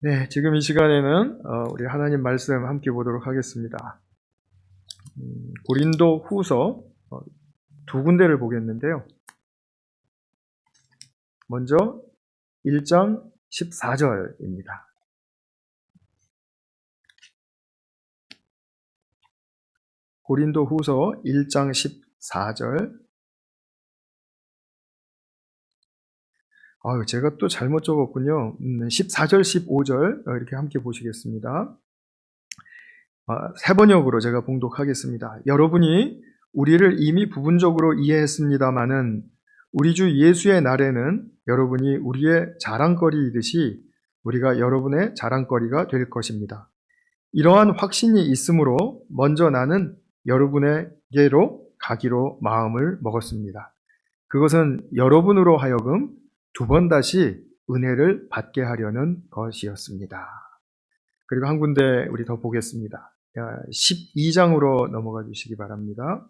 네, 지금 이 시간에는 우리 하나님 말씀 함께 보도록 하겠습니다. 고린도 후서 두 군데를 보겠는데요. 먼저 1장 14절입니다. 고린도 후서 1장 14절. 제가 또 잘못 적었군요. 14절, 15절 이렇게 함께 보시겠습니다. 세 번역으로 제가 봉독하겠습니다. 여러분이 우리를 이미 부분적으로 이해했습니다마는 우리 주 예수의 날에는 여러분이 우리의 자랑거리이듯이 우리가 여러분의 자랑거리가 될 것입니다. 이러한 확신이 있으므로 먼저 나는 여러분에게로 가기로 마음을 먹었습니다. 그것은 여러분으로 하여금 두 번 다시 은혜를 받게 하려는 것이었습니다. 그리고 한 군데 우리 더 보겠습니다. 12장으로 넘어가 주시기 바랍니다.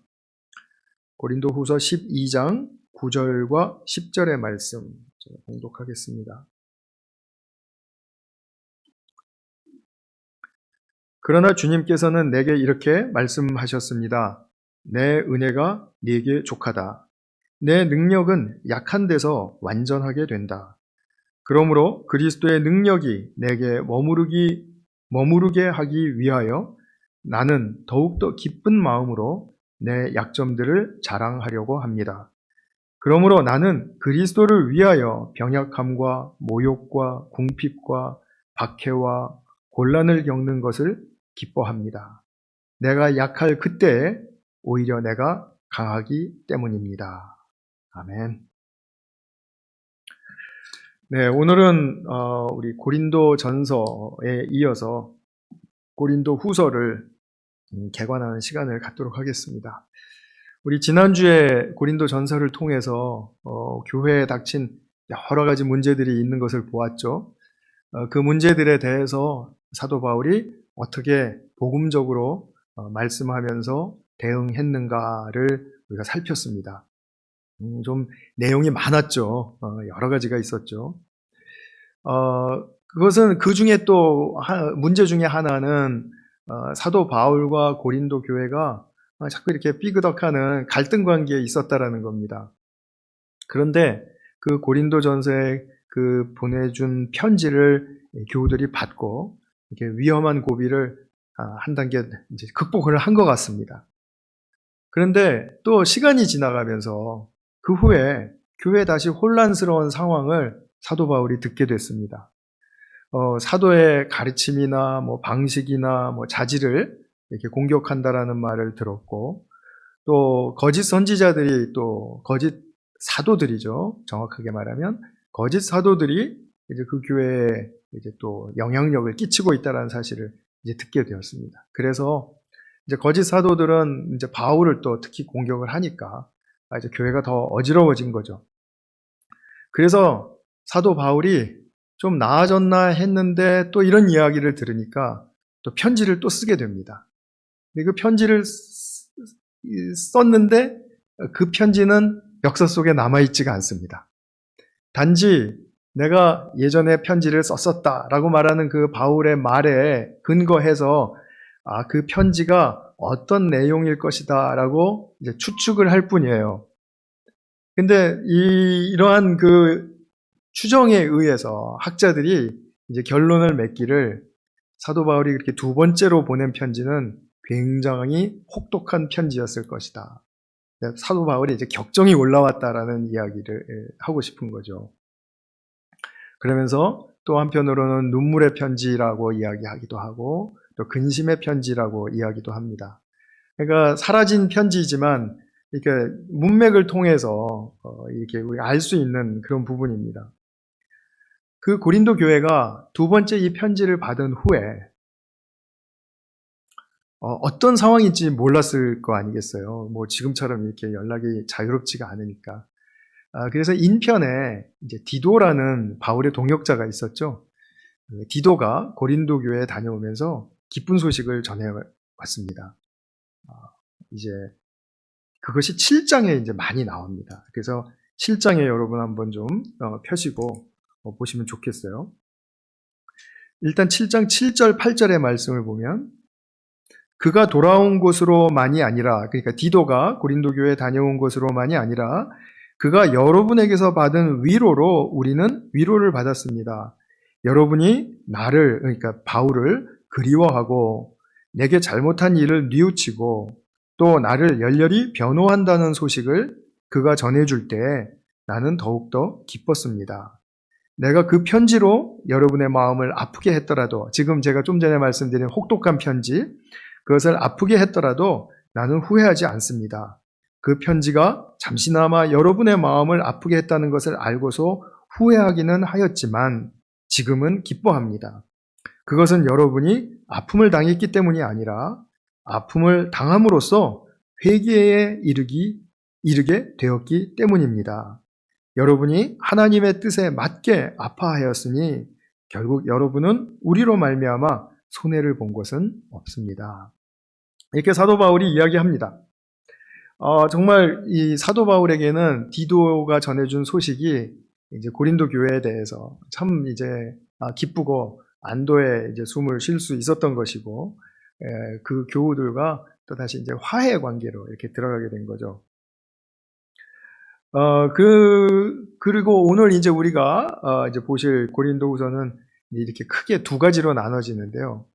고린도 후서 12장 9절과 10절의 말씀 제가 봉독하겠습니다. 그러나 주님께서는 내게 이렇게 말씀하셨습니다. 내 은혜가 네게 족하다. 내 능력은 약한 데서 완전하게 된다. 그러므로 그리스도의 능력이 내게 머무르게 하기 위하여 나는 더욱더 기쁜 마음으로 내 약점들을 자랑하려고 합니다. 그러므로 나는 그리스도를 위하여 병약함과 모욕과 궁핍과 박해와 곤란을 겪는 것을 기뻐합니다. 내가 약할 그때에 오히려 내가 강하기 때문입니다. 아멘. 네, 오늘은 우리 고린도 전서에 이어서 고린도 후서를 개관하는 시간을 갖도록 하겠습니다. 우리 지난주에 고린도 전서를 통해서 교회에 닥친 여러 가지 문제들이 있는 것을 보았죠. 그 문제들에 대해서 사도 바울이 어떻게 복음적으로 말씀하면서 대응했는가를 우리가 살폈습니다. 좀 내용이 많았죠. 여러 가지가 있었죠. 그것은 그 중에 또 문제 중에 하나는 사도 바울과 고린도 교회가 자꾸 이렇게 삐그덕하는 갈등 관계에 있었다라는 겁니다. 그런데 그 고린도 전서에 그 보내준 편지를 교우들이 받고 이렇게 위험한 고비를 한 단계 이제 극복을 한 것 같습니다. 그런데 또 시간이 지나가면서 그 후에 교회 다시 혼란스러운 상황을 사도 바울이 듣게 됐습니다. 사도의 가르침이나 방식이나 자질을 이렇게 공격한다라는 말을 들었고, 또 거짓 선지자들이 또 거짓 사도들이죠. 정확하게 말하면 거짓 사도들이 이제 그 교회에 이제 또 영향력을 끼치고 있다라는 사실을 이제 듣게 되었습니다. 그래서 이제 거짓 사도들은 이제 바울을 또 특히 공격을 하니까 이제 교회가 더 어지러워진 거죠. 그래서 사도 바울이 좀 나아졌나 했는데 또 이런 이야기를 들으니까 또 편지를 또 쓰게 됩니다. 근데 그 편지를 썼는데 그 편지는 역사 속에 남아있지가 않습니다. 단지 내가 예전에 편지를 썼었다라고 말하는 그 바울의 말에 근거해서 그 편지가 어떤 내용일 것이다 라고 이제 추측을 할 뿐이에요. 근데 이러한 그 추정에 의해서 학자들이 이제 결론을 맺기를 사도 바울이 그렇게 두 번째로 보낸 편지는 굉장히 혹독한 편지였을 것이다. 사도 바울이 이제 격정이 올라왔다라는 이야기를 하고 싶은 거죠. 그러면서 또 한편으로는 눈물의 편지라고 이야기하기도 하고 또 근심의 편지라고 이야기도 합니다. 그러니까 사라진 편지지만 이렇게 문맥을 통해서 이렇게 우리가 알 수 있는 그런 부분입니다. 그 고린도 교회가 두 번째 이 편지를 받은 후에 어떤 상황인지 몰랐을 거 아니겠어요. 지금처럼 이렇게 연락이 자유롭지가 않으니까. 그래서 인편에 이제 디도라는 바울의 동역자가 있었죠. 디도가 고린도 교회에 다녀오면서 기쁜 소식을 전해왔습니다. 이제 그것이 7장에 이제 많이 나옵니다. 그래서 7장에 여러분 한번 좀 펴시고 보시면 좋겠어요. 일단 7장 7절 8절의 말씀을 보면 그가 돌아온 곳으로만이 아니라, 그러니까 디도가 고린도 교회에 다녀온 곳으로만이 아니라 그가 여러분에게서 받은 위로로 우리는 위로를 받았습니다. 여러분이 나를, 그러니까 바울을 그리워하고 내게 잘못한 일을 뉘우치고 또 나를 열렬히 변호한다는 소식을 그가 전해줄 때 나는 더욱더 기뻤습니다. 내가 그 편지로 여러분의 마음을 아프게 했더라도, 지금 제가 좀 전에 말씀드린 혹독한 편지, 그것을 아프게 했더라도 나는 후회하지 않습니다. 그 편지가 잠시나마 여러분의 마음을 아프게 했다는 것을 알고서 후회하기는 하였지만 지금은 기뻐합니다. 그것은 여러분이 아픔을 당했기 때문이 아니라 아픔을 당함으로써 회개에 이르게 되었기 때문입니다. 여러분이 하나님의 뜻에 맞게 아파하였으니 결국 여러분은 우리로 말미암아 손해를 본 것은 없습니다. 이렇게 사도 바울이 이야기합니다. 정말 이 사도 바울에게는 디도가 전해준 소식이 이제 고린도 교회에 대해서 참 이제 기쁘고 안도의 이제 숨을 쉴 수 있었던 것이고, 그 교우들과 또 다시 이제 화해 관계로 이렇게 들어가게 된 거죠. 그리고 오늘 이제 우리가 이제 보실 고린도후서는 이렇게 크게 두 가지로 나눠지는데요.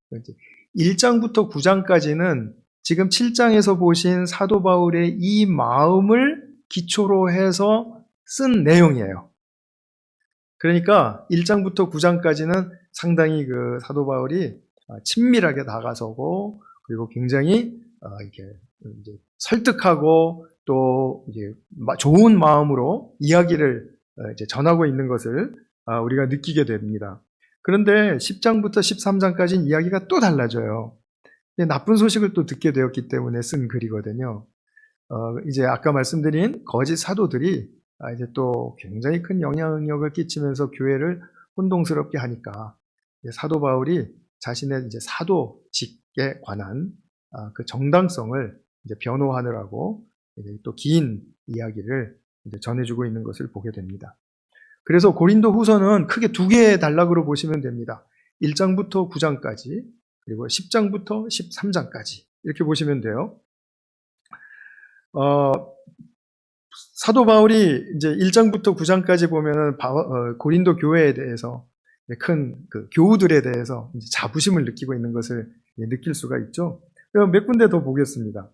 1장부터 9장까지는 지금 7장에서 보신 사도 바울의 이 마음을 기초로 해서 쓴 내용이에요. 그러니까 1장부터 9장까지는 상당히 그 사도 바울이 친밀하게 다가서고, 그리고 굉장히 이렇게 이제 설득하고 또 이제 좋은 마음으로 이야기를 이제 전하고 있는 것을 우리가 느끼게 됩니다. 그런데 10장부터 13장까지는 이야기가 또 달라져요. 나쁜 소식을 또 듣게 되었기 때문에 쓴 글이거든요. 이제 아까 말씀드린 거짓 사도들이 이제 또 굉장히 큰 영향력을 끼치면서 교회를 혼동스럽게 하니까 사도 바울이 자신의 이제 사도직에 관한 그 정당성을 이제 변호하느라고 또 긴 이야기를 이제 전해주고 있는 것을 보게 됩니다. 그래서 고린도 후서는 크게 두 개의 단락으로 보시면 됩니다. 1장부터 9장까지, 그리고 10장부터 13장까지 이렇게 보시면 돼요. 사도 바울이 이제 1장부터 9장까지 보면은 고린도 교회에 대해서 큰 그 교우들에 대해서 이제 자부심을 느끼고 있는 것을 느낄 수가 있죠. 몇 군데 더 보겠습니다.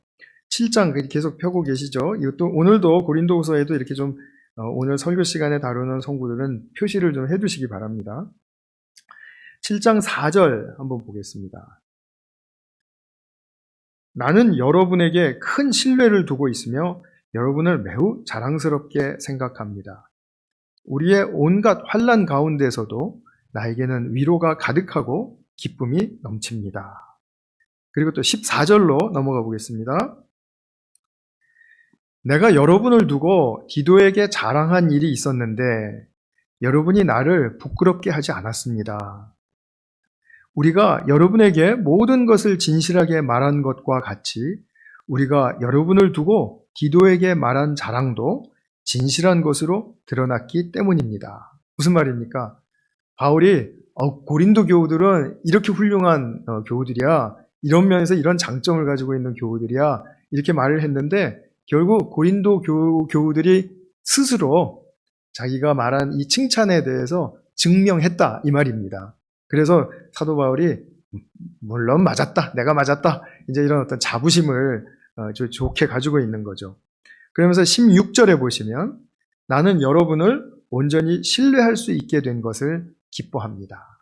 7장 계속 펴고 계시죠. 이것도 오늘도 고린도후서에도 이렇게 좀 오늘 설교 시간에 다루는 성구들은 표시를 좀 해두시기 바랍니다. 7장 4절 한번 보겠습니다. 나는 여러분에게 큰 신뢰를 두고 있으며 여러분을 매우 자랑스럽게 생각합니다. 우리의 온갖 환난 가운데서도 나에게는 위로가 가득하고 기쁨이 넘칩니다. 그리고 또 14절로 넘어가 보겠습니다. 내가 여러분을 두고 디도에게 자랑한 일이 있었는데 여러분이 나를 부끄럽게 하지 않았습니다. 우리가 여러분에게 모든 것을 진실하게 말한 것과 같이 우리가 여러분을 두고 디도에게 말한 자랑도 진실한 것으로 드러났기 때문입니다. 무슨 말입니까? 바울이 고린도 교우들은 이렇게 훌륭한 교우들이야, 이런 면에서 이런 장점을 가지고 있는 교우들이야, 이렇게 말을 했는데 결국 고린도 교우들이 스스로 자기가 말한 이 칭찬에 대해서 증명했다, 이 말입니다. 그래서 사도 바울이 물론 맞았다, 내가 맞았다, 이제 이런 어떤 자부심을 좋게 가지고 있는 거죠. 그러면서 16절에 보시면 나는 여러분을 온전히 신뢰할 수 있게 된 것을 기뻐합니다.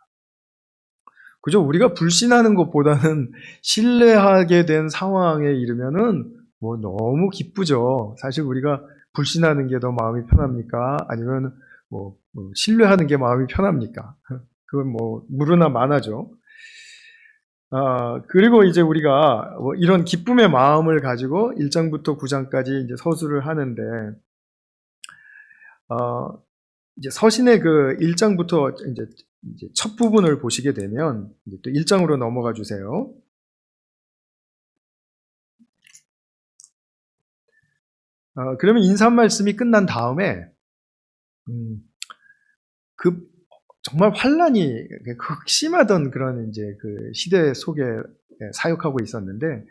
그죠? 우리가 불신하는 것보다는 신뢰하게 된 상황에 이르면은 뭐 너무 기쁘죠. 사실 우리가 불신하는 게 더 마음이 편합니까? 아니면 뭐 신뢰하는 게 마음이 편합니까? 그건 뭐 무르나 만하죠. 그리고 이제 우리가 이런 기쁨의 마음을 가지고 1장부터 9장까지 이제 서술을 하는데, 이제 서신의 그 1장부터 이제 첫 부분을 보시게 되면 이제 또 1장으로 넘어가 주세요. 그러면 인사 말씀이 끝난 다음에 정말 환란이 극심하던 그런 이제 그 시대 속에 사역하고 있었는데,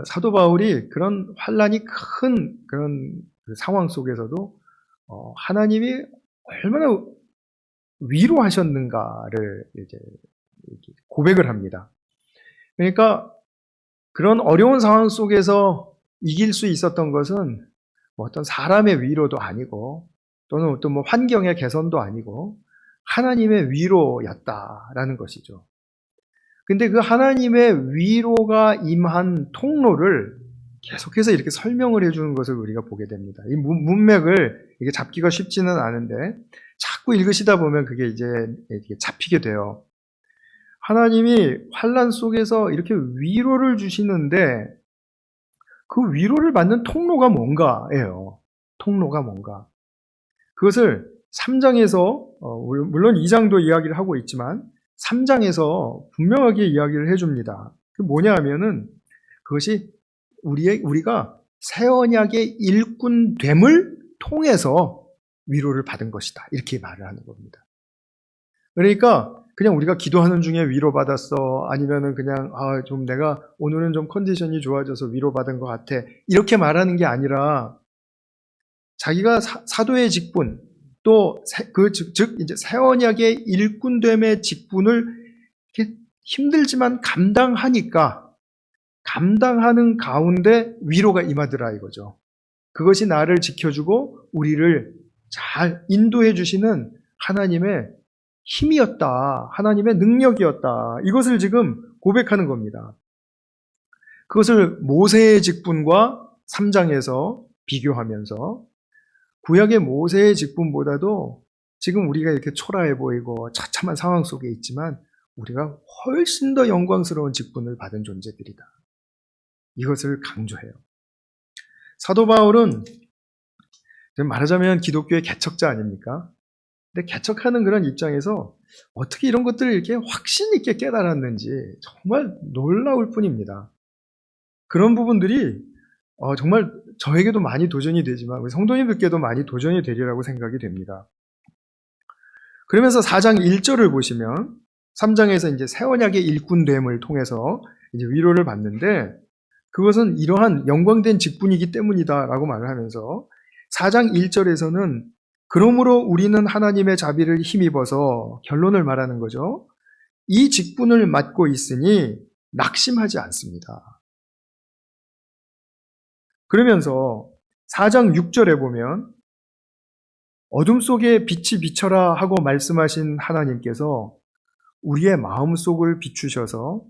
사도 바울이 그런 환란이 큰 그런 그 상황 속에서도 하나님이 얼마나 위로하셨는가를 이제 고백을 합니다. 그러니까 그런 어려운 상황 속에서 이길 수 있었던 것은 뭐 어떤 사람의 위로도 아니고 또는 어떤 뭐 환경의 개선도 아니고 하나님의 위로였다라는 것이죠. 근데 그 하나님의 위로가 임한 통로를 계속해서 이렇게 설명을 해주는 것을 우리가 보게 됩니다. 이 문맥을 이게 잡기가 쉽지는 않은데 자꾸 읽으시다 보면 그게 이제 잡히게 돼요. 하나님이 환난 속에서 이렇게 위로를 주시는데 그 위로를 받는 통로가 뭔가예요. 통로가 뭔가. 그것을 3장에서 물론 2장도 이야기를 하고 있지만 3장에서 분명하게 이야기를 해줍니다. 그 뭐냐 하면은 그것이 우리가 새 언약의 일꾼됨을 통해서 위로를 받은 것이다. 이렇게 말을 하는 겁니다. 그러니까 그냥 우리가 기도하는 중에 위로받았어. 아니면은 그냥 좀 내가 오늘은 좀 컨디션이 좋아져서 위로받은 것 같아. 이렇게 말하는 게 아니라 자기가 사도의 직분 또 즉 이제 새 언약의 일꾼됨의 직분을 이렇게 힘들지만 감당하는 가운데 위로가 임하더라 이거죠. 그것이 나를 지켜주고 우리를 잘 인도해 주시는 하나님의 힘이었다. 하나님의 능력이었다. 이것을 지금 고백하는 겁니다. 그것을 모세의 직분과 3장에서 비교하면서 구약의 모세의 직분보다도 지금 우리가 이렇게 초라해 보이고 처참한 상황 속에 있지만 우리가 훨씬 더 영광스러운 직분을 받은 존재들이다. 이것을 강조해요. 사도 바울은 말하자면 기독교의 개척자 아닙니까? 근데 개척하는 그런 입장에서 어떻게 이런 것들을 이렇게 확신 있게 깨달았는지 정말 놀라울 뿐입니다. 그런 부분들이 정말 저에게도 많이 도전이 되지만 우리 성도님들께도 많이 도전이 되리라고 생각이 됩니다. 그러면서 4장 1절을 보시면 3장에서 이제 새 언약의 일꾼됨을 통해서 이제 위로를 받는데 그것은 이러한 영광된 직분이기 때문이다라고 말을 하면서 4장 1절에서는 그러므로 우리는 하나님의 자비를 힘입어서 결론을 말하는 거죠. 이 직분을 맡고 있으니 낙심하지 않습니다. 그러면서 4장 6절에 보면 어둠 속에 빛이 비쳐라 하고 말씀하신 하나님께서 우리의 마음속을 비추셔서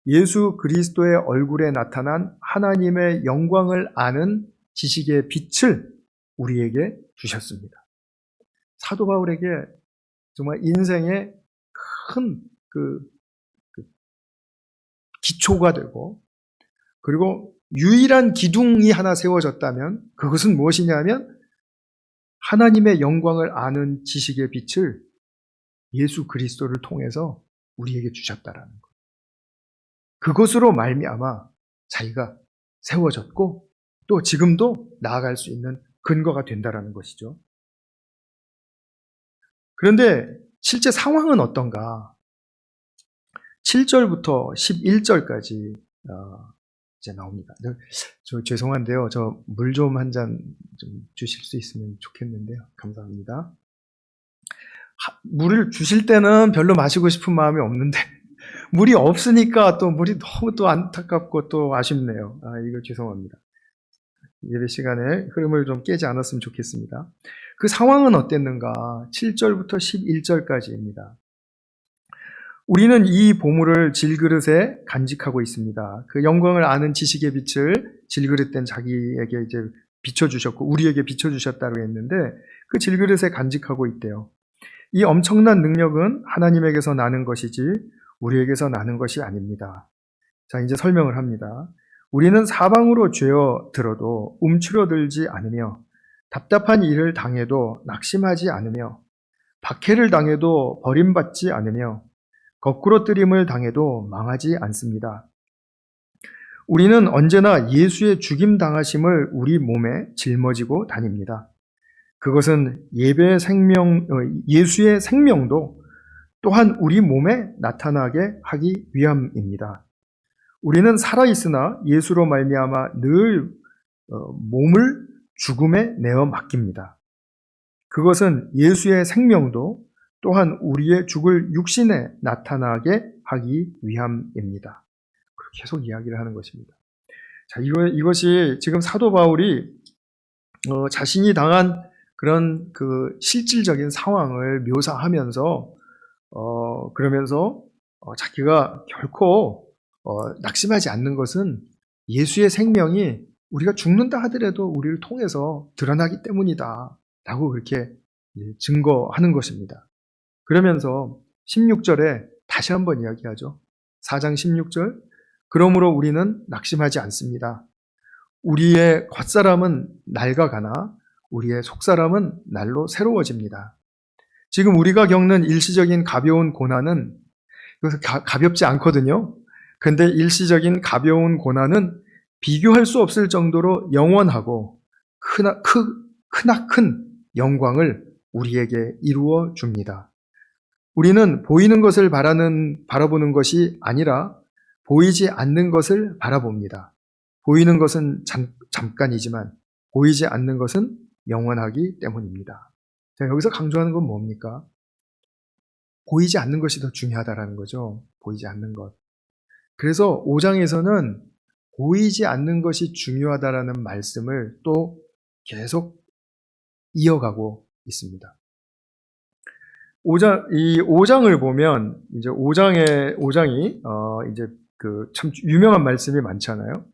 예수 그리스도의 얼굴에 나타난 하나님의 영광을 아는 지식의 빛을 우리에게 주셨습니다. 사도 바울에게 정말 인생의 큰 기초가 되고 그리고 유일한 기둥이 하나 세워졌다면 그것은 무엇이냐면 하나님의 영광을 아는 지식의 빛을 예수 그리스도를 통해서 우리에게 주셨다라는 것. 그것으로 말미암아 자기가 세워졌고 또 지금도 나아갈 수 있는 근거가 된다라는 것이죠. 그런데 실제 상황은 어떤가? 7절부터 11절까지 이제 나옵니다. 저 죄송한데요. 저 물 좀 한 잔 좀 주실 수 있으면 좋겠는데요. 감사합니다. 물을 주실 때는 별로 마시고 싶은 마음이 없는데 물이 없으니까 또 물이 너무 또 안타깝고 또 아쉽네요. 이거 죄송합니다. 예배 시간에 흐름을 좀 깨지 않았으면 좋겠습니다. 그 상황은 어땠는가? 7절부터 11절까지입니다. 우리는 이 보물을 질그릇에 간직하고 있습니다. 그 영광을 아는 지식의 빛을 질그릇된 자기에게 이제 비춰주셨고 우리에게 비춰주셨다고 했는데 그 질그릇에 간직하고 있대요. 이 엄청난 능력은 하나님에게서 나는 것이지 우리에게서 나는 것이 아닙니다. 자, 이제 설명을 합니다. 우리는 사방으로 죄어 들어도 움츠러들지 않으며 답답한 일을 당해도 낙심하지 않으며 박해를 당해도 버림받지 않으며 거꾸로 뜨림을 당해도 망하지 않습니다. 우리는 언제나 예수의 죽임 당하심을 우리 몸에 짊어지고 다닙니다. 그것은 예수의 생명도 또한 우리 몸에 나타나게 하기 위함입니다. 우리는 살아있으나 예수로 말미암아 늘 몸을 죽음에 내어 맡깁니다. 그것은 예수의 생명도 또한 우리의 죽을 육신에 나타나게 하기 위함입니다. 계속 이야기를 하는 것입니다. 자, 이것이 지금 사도 바울이 자신이 당한 그런 그 실질적인 상황을 묘사하면서 그러면서 자기가 결코 낙심하지 않는 것은 예수의 생명이 우리가 죽는다 하더라도 우리를 통해서 드러나기 때문이다 라고 그렇게 증거하는 것입니다. 그러면서 16절에 다시 한번 이야기하죠. 4장 16절, 그러므로 우리는 낙심하지 않습니다. 우리의 겉사람은 낡아가나 우리의 속사람은 날로 새로워집니다. 지금 우리가 겪는 일시적인 가벼운 고난은 가볍지 않거든요. 근데 일시적인 가벼운 고난은 비교할 수 없을 정도로 영원하고 크나큰 영광을 우리에게 이루어 줍니다. 우리는 보이는 것을 바라보는 것이 아니라 보이지 않는 것을 바라봅니다. 보이는 것은 잠깐이지만 보이지 않는 것은 영원하기 때문입니다. 자, 여기서 강조하는 건 뭡니까? 보이지 않는 것이 더 중요하다는 거죠. 보이지 않는 것. 그래서 5장에서는 보이지 않는 것이 중요하다라는 말씀을 또 계속 이어가고 있습니다. 이 5장을 보면 이제 5장이 이제 그 참 유명한 말씀이 많잖아요.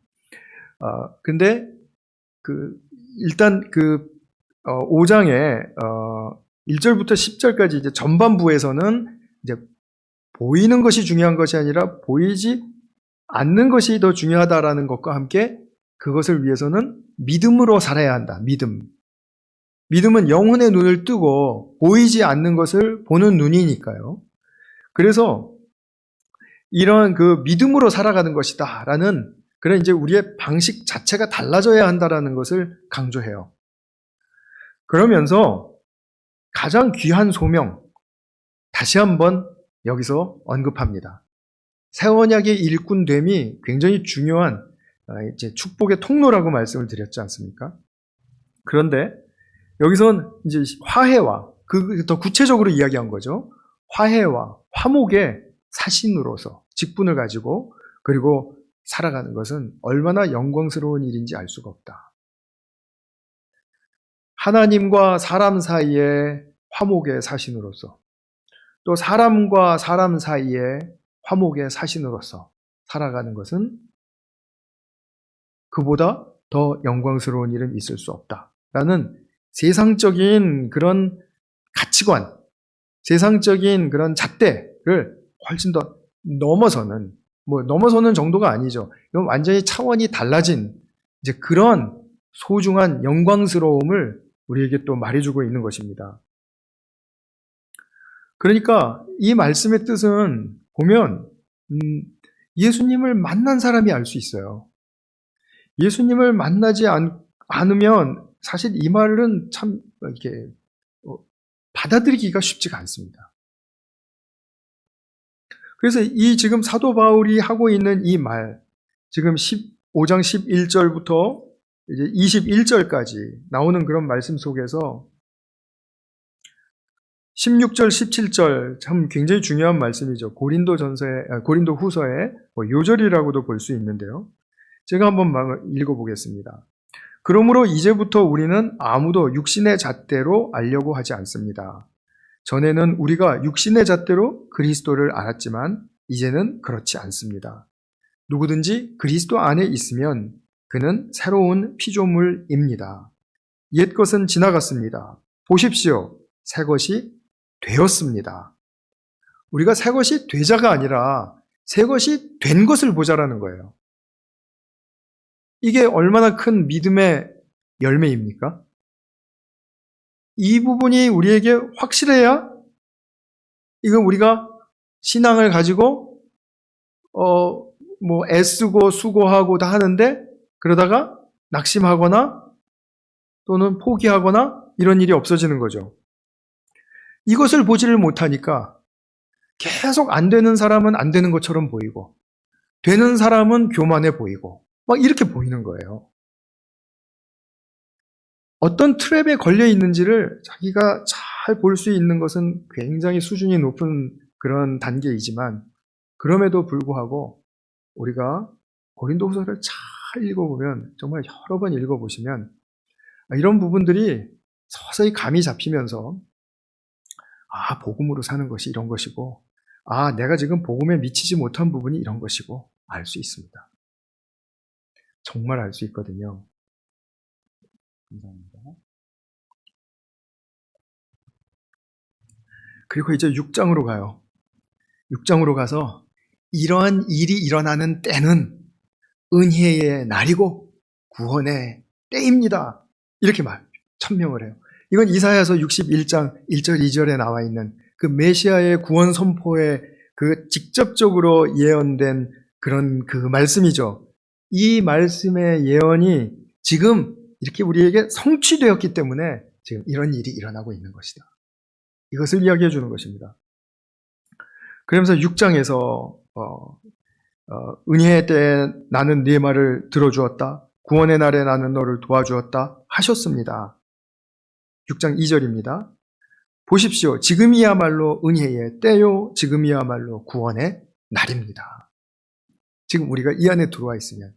근데 일단 5장에 1절부터 10절까지 이제 전반부에서는 이제 보이는 것이 중요한 것이 아니라 보이지 않는 것이 더 중요하다라는 것과 함께 그것을 위해서는 믿음으로 살아야 한다. 믿음은 영혼의 눈을 뜨고 보이지 않는 것을 보는 눈이니까요. 그래서 이런 그 믿음으로 살아가는 것이다 라는 그런 이제 우리의 방식 자체가 달라져야 한다라는 것을 강조해요. 그러면서 가장 귀한 소명 다시 한번 여기서 언급합니다. 새 언약의 일꾼됨이 굉장히 중요한 이제 축복의 통로라고 말씀을 드렸지 않습니까? 그런데 여기선 이제 화해와 더 구체적으로 이야기한 거죠. 화해와 화목의 사신으로서 직분을 가지고 그리고 살아가는 것은 얼마나 영광스러운 일인지 알 수가 없다. 하나님과 사람 사이의 화목의 사신으로서 또 사람과 사람 사이의 화목의 사신으로서 살아가는 것은 그보다 더 영광스러운 일은 있을 수 없다라는 세상적인 그런 가치관, 세상적인 그런 잣대를 훨씬 더 넘어서는 정도가 아니죠. 이건 완전히 차원이 달라진 이제 그런 소중한 영광스러움을 우리에게 또 말해주고 있는 것입니다. 그러니까 이 말씀의 뜻은 보면 예수님을 만난 사람이 알 수 있어요. 예수님을 만나지 않으면 사실 이 말은 참 이렇게 받아들이기가 쉽지가 않습니다. 그래서 이 지금 사도 바울이 하고 있는 이 말, 지금 15장 11절부터 이제 21절까지 나오는 그런 말씀 속에서 16절, 17절 참 굉장히 중요한 말씀이죠. 고린도 후서의 요절이라고도 볼 수 있는데요. 제가 한번 읽어보겠습니다. 그러므로 이제부터 우리는 아무도 육신의 잣대로 알려고 하지 않습니다. 전에는 우리가 육신의 잣대로 그리스도를 알았지만 이제는 그렇지 않습니다. 누구든지 그리스도 안에 있으면 그는 새로운 피조물입니다. 옛 것은 지나갔습니다. 보십시오. 새 것이 되었습니다. 우리가 새 것이 되자가 아니라 새 것이 된 것을 보자라는 거예요. 이게 얼마나 큰 믿음의 열매입니까? 이 부분이 우리에게 확실해야 이건 우리가 신앙을 가지고 애쓰고 수고하고 다 하는데 그러다가 낙심하거나 또는 포기하거나 이런 일이 없어지는 거죠. 이것을 보지를 못하니까 계속 안 되는 사람은 안 되는 것처럼 보이고 되는 사람은 교만해 보이고 막 이렇게 보이는 거예요. 어떤 트랩에 걸려 있는지를 자기가 잘 볼 수 있는 것은 굉장히 수준이 높은 그런 단계이지만 그럼에도 불구하고 우리가 고린도후서를 잘 읽어보면 정말 여러 번 읽어보시면 이런 부분들이 서서히 감이 잡히면서 복음으로 사는 것이 이런 것이고 내가 지금 복음에 미치지 못한 부분이 이런 것이고 알 수 있습니다. 정말 알 수 있거든요. 감사합니다. 그리고 이제 6장으로 가요. 6장으로 가서 이러한 일이 일어나는 때는 은혜의 날이고 구원의 때입니다. 이렇게 천명을 해요. 이건 이사야서 61장 1절 2절에 나와 있는 그 메시아의 구원 선포에 그 직접적으로 예언된 그런 그 말씀이죠. 이 말씀의 예언이 지금 이렇게 우리에게 성취되었기 때문에 지금 이런 일이 일어나고 있는 것이다. 이것을 이야기해 주는 것입니다. 그러면서 6장에서 은혜의 때에 나는 네 말을 들어주었다. 구원의 날에 나는 너를 도와주었다 하셨습니다. 6장 2절입니다. 보십시오. 지금이야말로 은혜의 때요. 지금이야말로 구원의 날입니다. 지금 우리가 이 안에 들어와 있으면,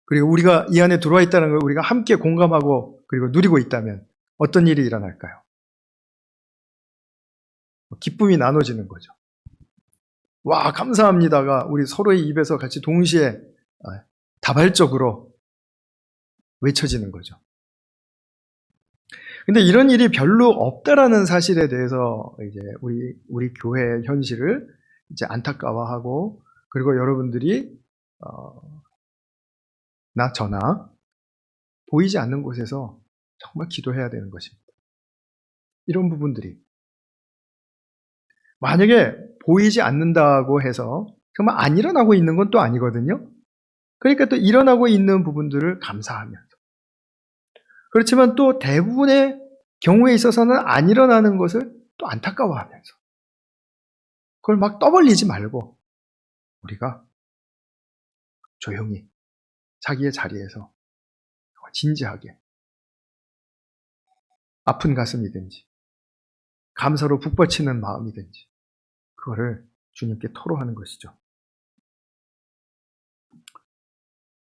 그리고 우리가 이 안에 들어와 있다는 걸 우리가 함께 공감하고 그리고 누리고 있다면 어떤 일이 일어날까요? 기쁨이 나눠지는 거죠. 와, 감사합니다가 우리 서로의 입에서 같이 동시에 다발적으로 외쳐지는 거죠. 근데 이런 일이 별로 없다라는 사실에 대해서 이제 우리 교회의 현실을 이제 안타까워하고, 그리고 여러분들이 저나 보이지 않는 곳에서 정말 기도해야 되는 것입니다. 이런 부분들이 만약에 보이지 않는다고 해서 정말 안 일어나고 있는 건 또 아니거든요. 그러니까 또 일어나고 있는 부분들을 감사하면서, 그렇지만 또 대부분의 경우에 있어서는 안 일어나는 것을 또 안타까워하면서, 그걸 막 떠벌리지 말고 우리가 조용히 자기의 자리에서 진지하게 아픈 가슴이든지 감사로 북받치는 마음이든지 그거를 주님께 토로하는 것이죠.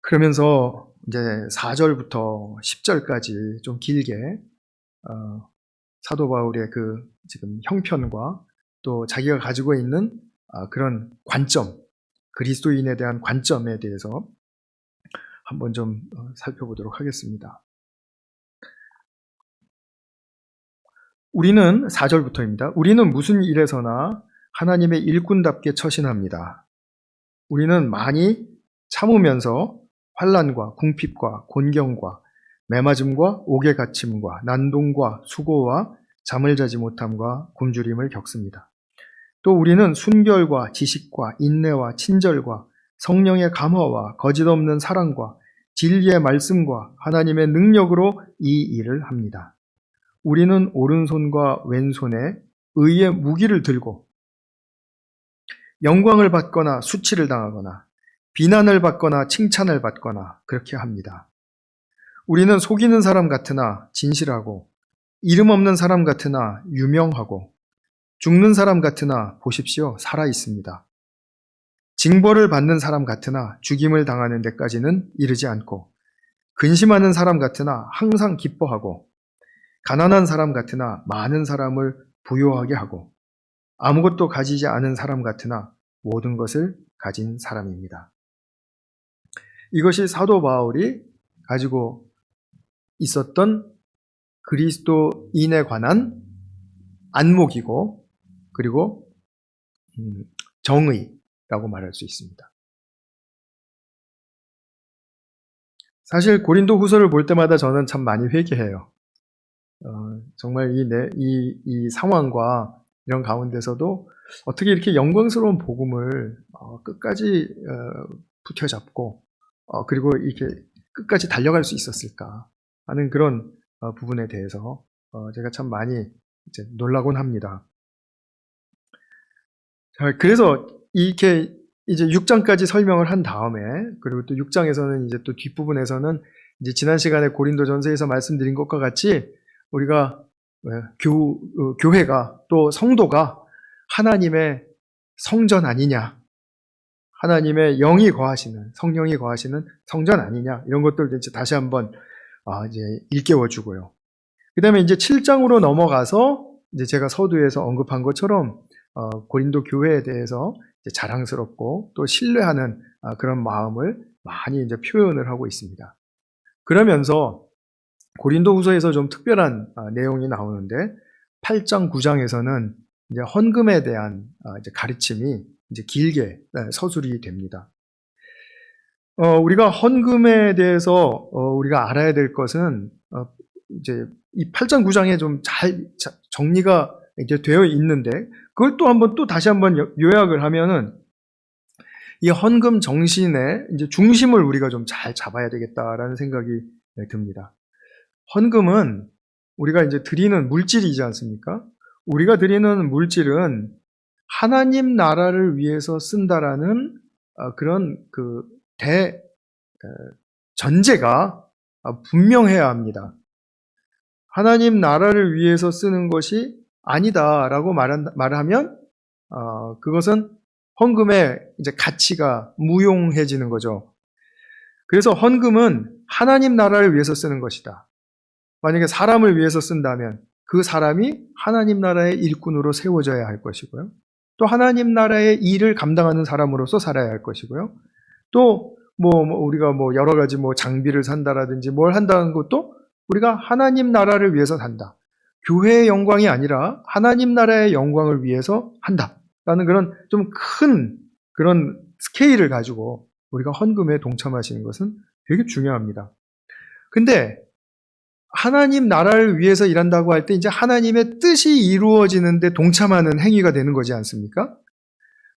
그러면서 이제 4절부터 10절까지 좀 길게 사도 바울의 그 지금 형편과 또 자기가 가지고 있는 그런 관점, 그리스도인에 대한 관점에 대해서 한번 좀 살펴보도록 하겠습니다. 우리는 4절부터입니다. 우리는 무슨 일에서나 하나님의 일꾼답게 처신합니다. 우리는 많이 참으면서 환난과 궁핍과 곤경과 매맞음과 옥에 갇힘과 난동과 수고와 잠을 자지 못함과 굶주림을 겪습니다. 또 우리는 순결과 지식과 인내와 친절과 성령의 감화와 거짓없는 사랑과 진리의 말씀과 하나님의 능력으로 이 일을 합니다. 우리는 오른손과 왼손에 의의 무기를 들고 영광을 받거나 수치를 당하거나 비난을 받거나 칭찬을 받거나 그렇게 합니다. 우리는 속이는 사람 같으나 진실하고 이름 없는 사람 같으나 유명하고 죽는 사람 같으나 보십시오, 살아 있습니다. 징벌을 받는 사람 같으나 죽임을 당하는 데까지는 이르지 않고 근심하는 사람 같으나 항상 기뻐하고 가난한 사람 같으나 많은 사람을 부요하게 하고 아무것도 가지지 않은 사람 같으나 모든 것을 가진 사람입니다. 이것이 사도 바울이 가지고 있었던 그리스도인에 관한 안목이고, 그리고 정의라고 말할 수 있습니다. 사실 고린도 후서를 볼 때마다 저는 참 많이 회개해요. 정말 이 상황과 이런 가운데서도 어떻게 이렇게 영광스러운 복음을 끝까지 붙여잡고 그리고 이렇게 끝까지 달려갈 수 있었을까 하는 그런 부분에 대해서 제가 참 많이 이제 놀라곤 합니다. 자, 그래서 이렇게 이제 6장까지 설명을 한 다음에, 그리고 또 6장에서는 이제 또 뒷부분에서는 이제 지난 시간에 고린도전서에서 말씀드린 것과 같이 우리가 교회가 또 성도가 하나님의 성전 아니냐, 하나님의 영이 거하시는, 성령이 거하시는 성전 아니냐, 이런 것들 이제 다시 한번 이제 일깨워 주고요. 그 다음에 이제 7장으로 넘어가서 이제 제가 서두에서 언급한 것처럼 고린도 교회에 대해서 이제 자랑스럽고 또 신뢰하는 그런 마음을 많이 이제 표현을 하고 있습니다. 그러면서 고린도 후서에서 좀 특별한 내용이 나오는데 8장, 9장에서는 이제 헌금에 대한 이제 가르침이 이제 길게 서술이 됩니다. 우리가 헌금에 대해서 우리가 알아야 될 것은 이제 이 8장, 9장에 좀 잘 정리가 이제 되어 있는데 그걸 또 한번 또 다시 한번 요약을 하면은 이 헌금 정신의 이제 중심을 우리가 좀 잘 잡아야 되겠다라는 생각이 듭니다. 헌금은 우리가 이제 드리는 물질이지 않습니까? 우리가 드리는 물질은 하나님 나라를 위해서 쓴다라는 그런 그 전제가 분명해야 합니다. 하나님 나라를 위해서 쓰는 것이 아니다라고 말하면 그것은 헌금의 이제 가치가 무용해지는 거죠. 그래서 헌금은 하나님 나라를 위해서 쓰는 것이다. 만약에 사람을 위해서 쓴다면 그 사람이 하나님 나라의 일꾼으로 세워져야 할 것이고요. 또 하나님 나라의 일을 감당하는 사람으로서 살아야 할 것이고요. 또 우리가 여러 가지 장비를 산다라든지 뭘 한다는 것도 우리가 하나님 나라를 위해서 산다. 교회의 영광이 아니라 하나님 나라의 영광을 위해서 한다라는 그런 좀 큰 그런 스케일을 가지고 우리가 헌금에 동참하시는 것은 되게 중요합니다. 근데 하나님 나라를 위해서 일한다고 할 때 이제 하나님의 뜻이 이루어지는데 동참하는 행위가 되는 거지 않습니까?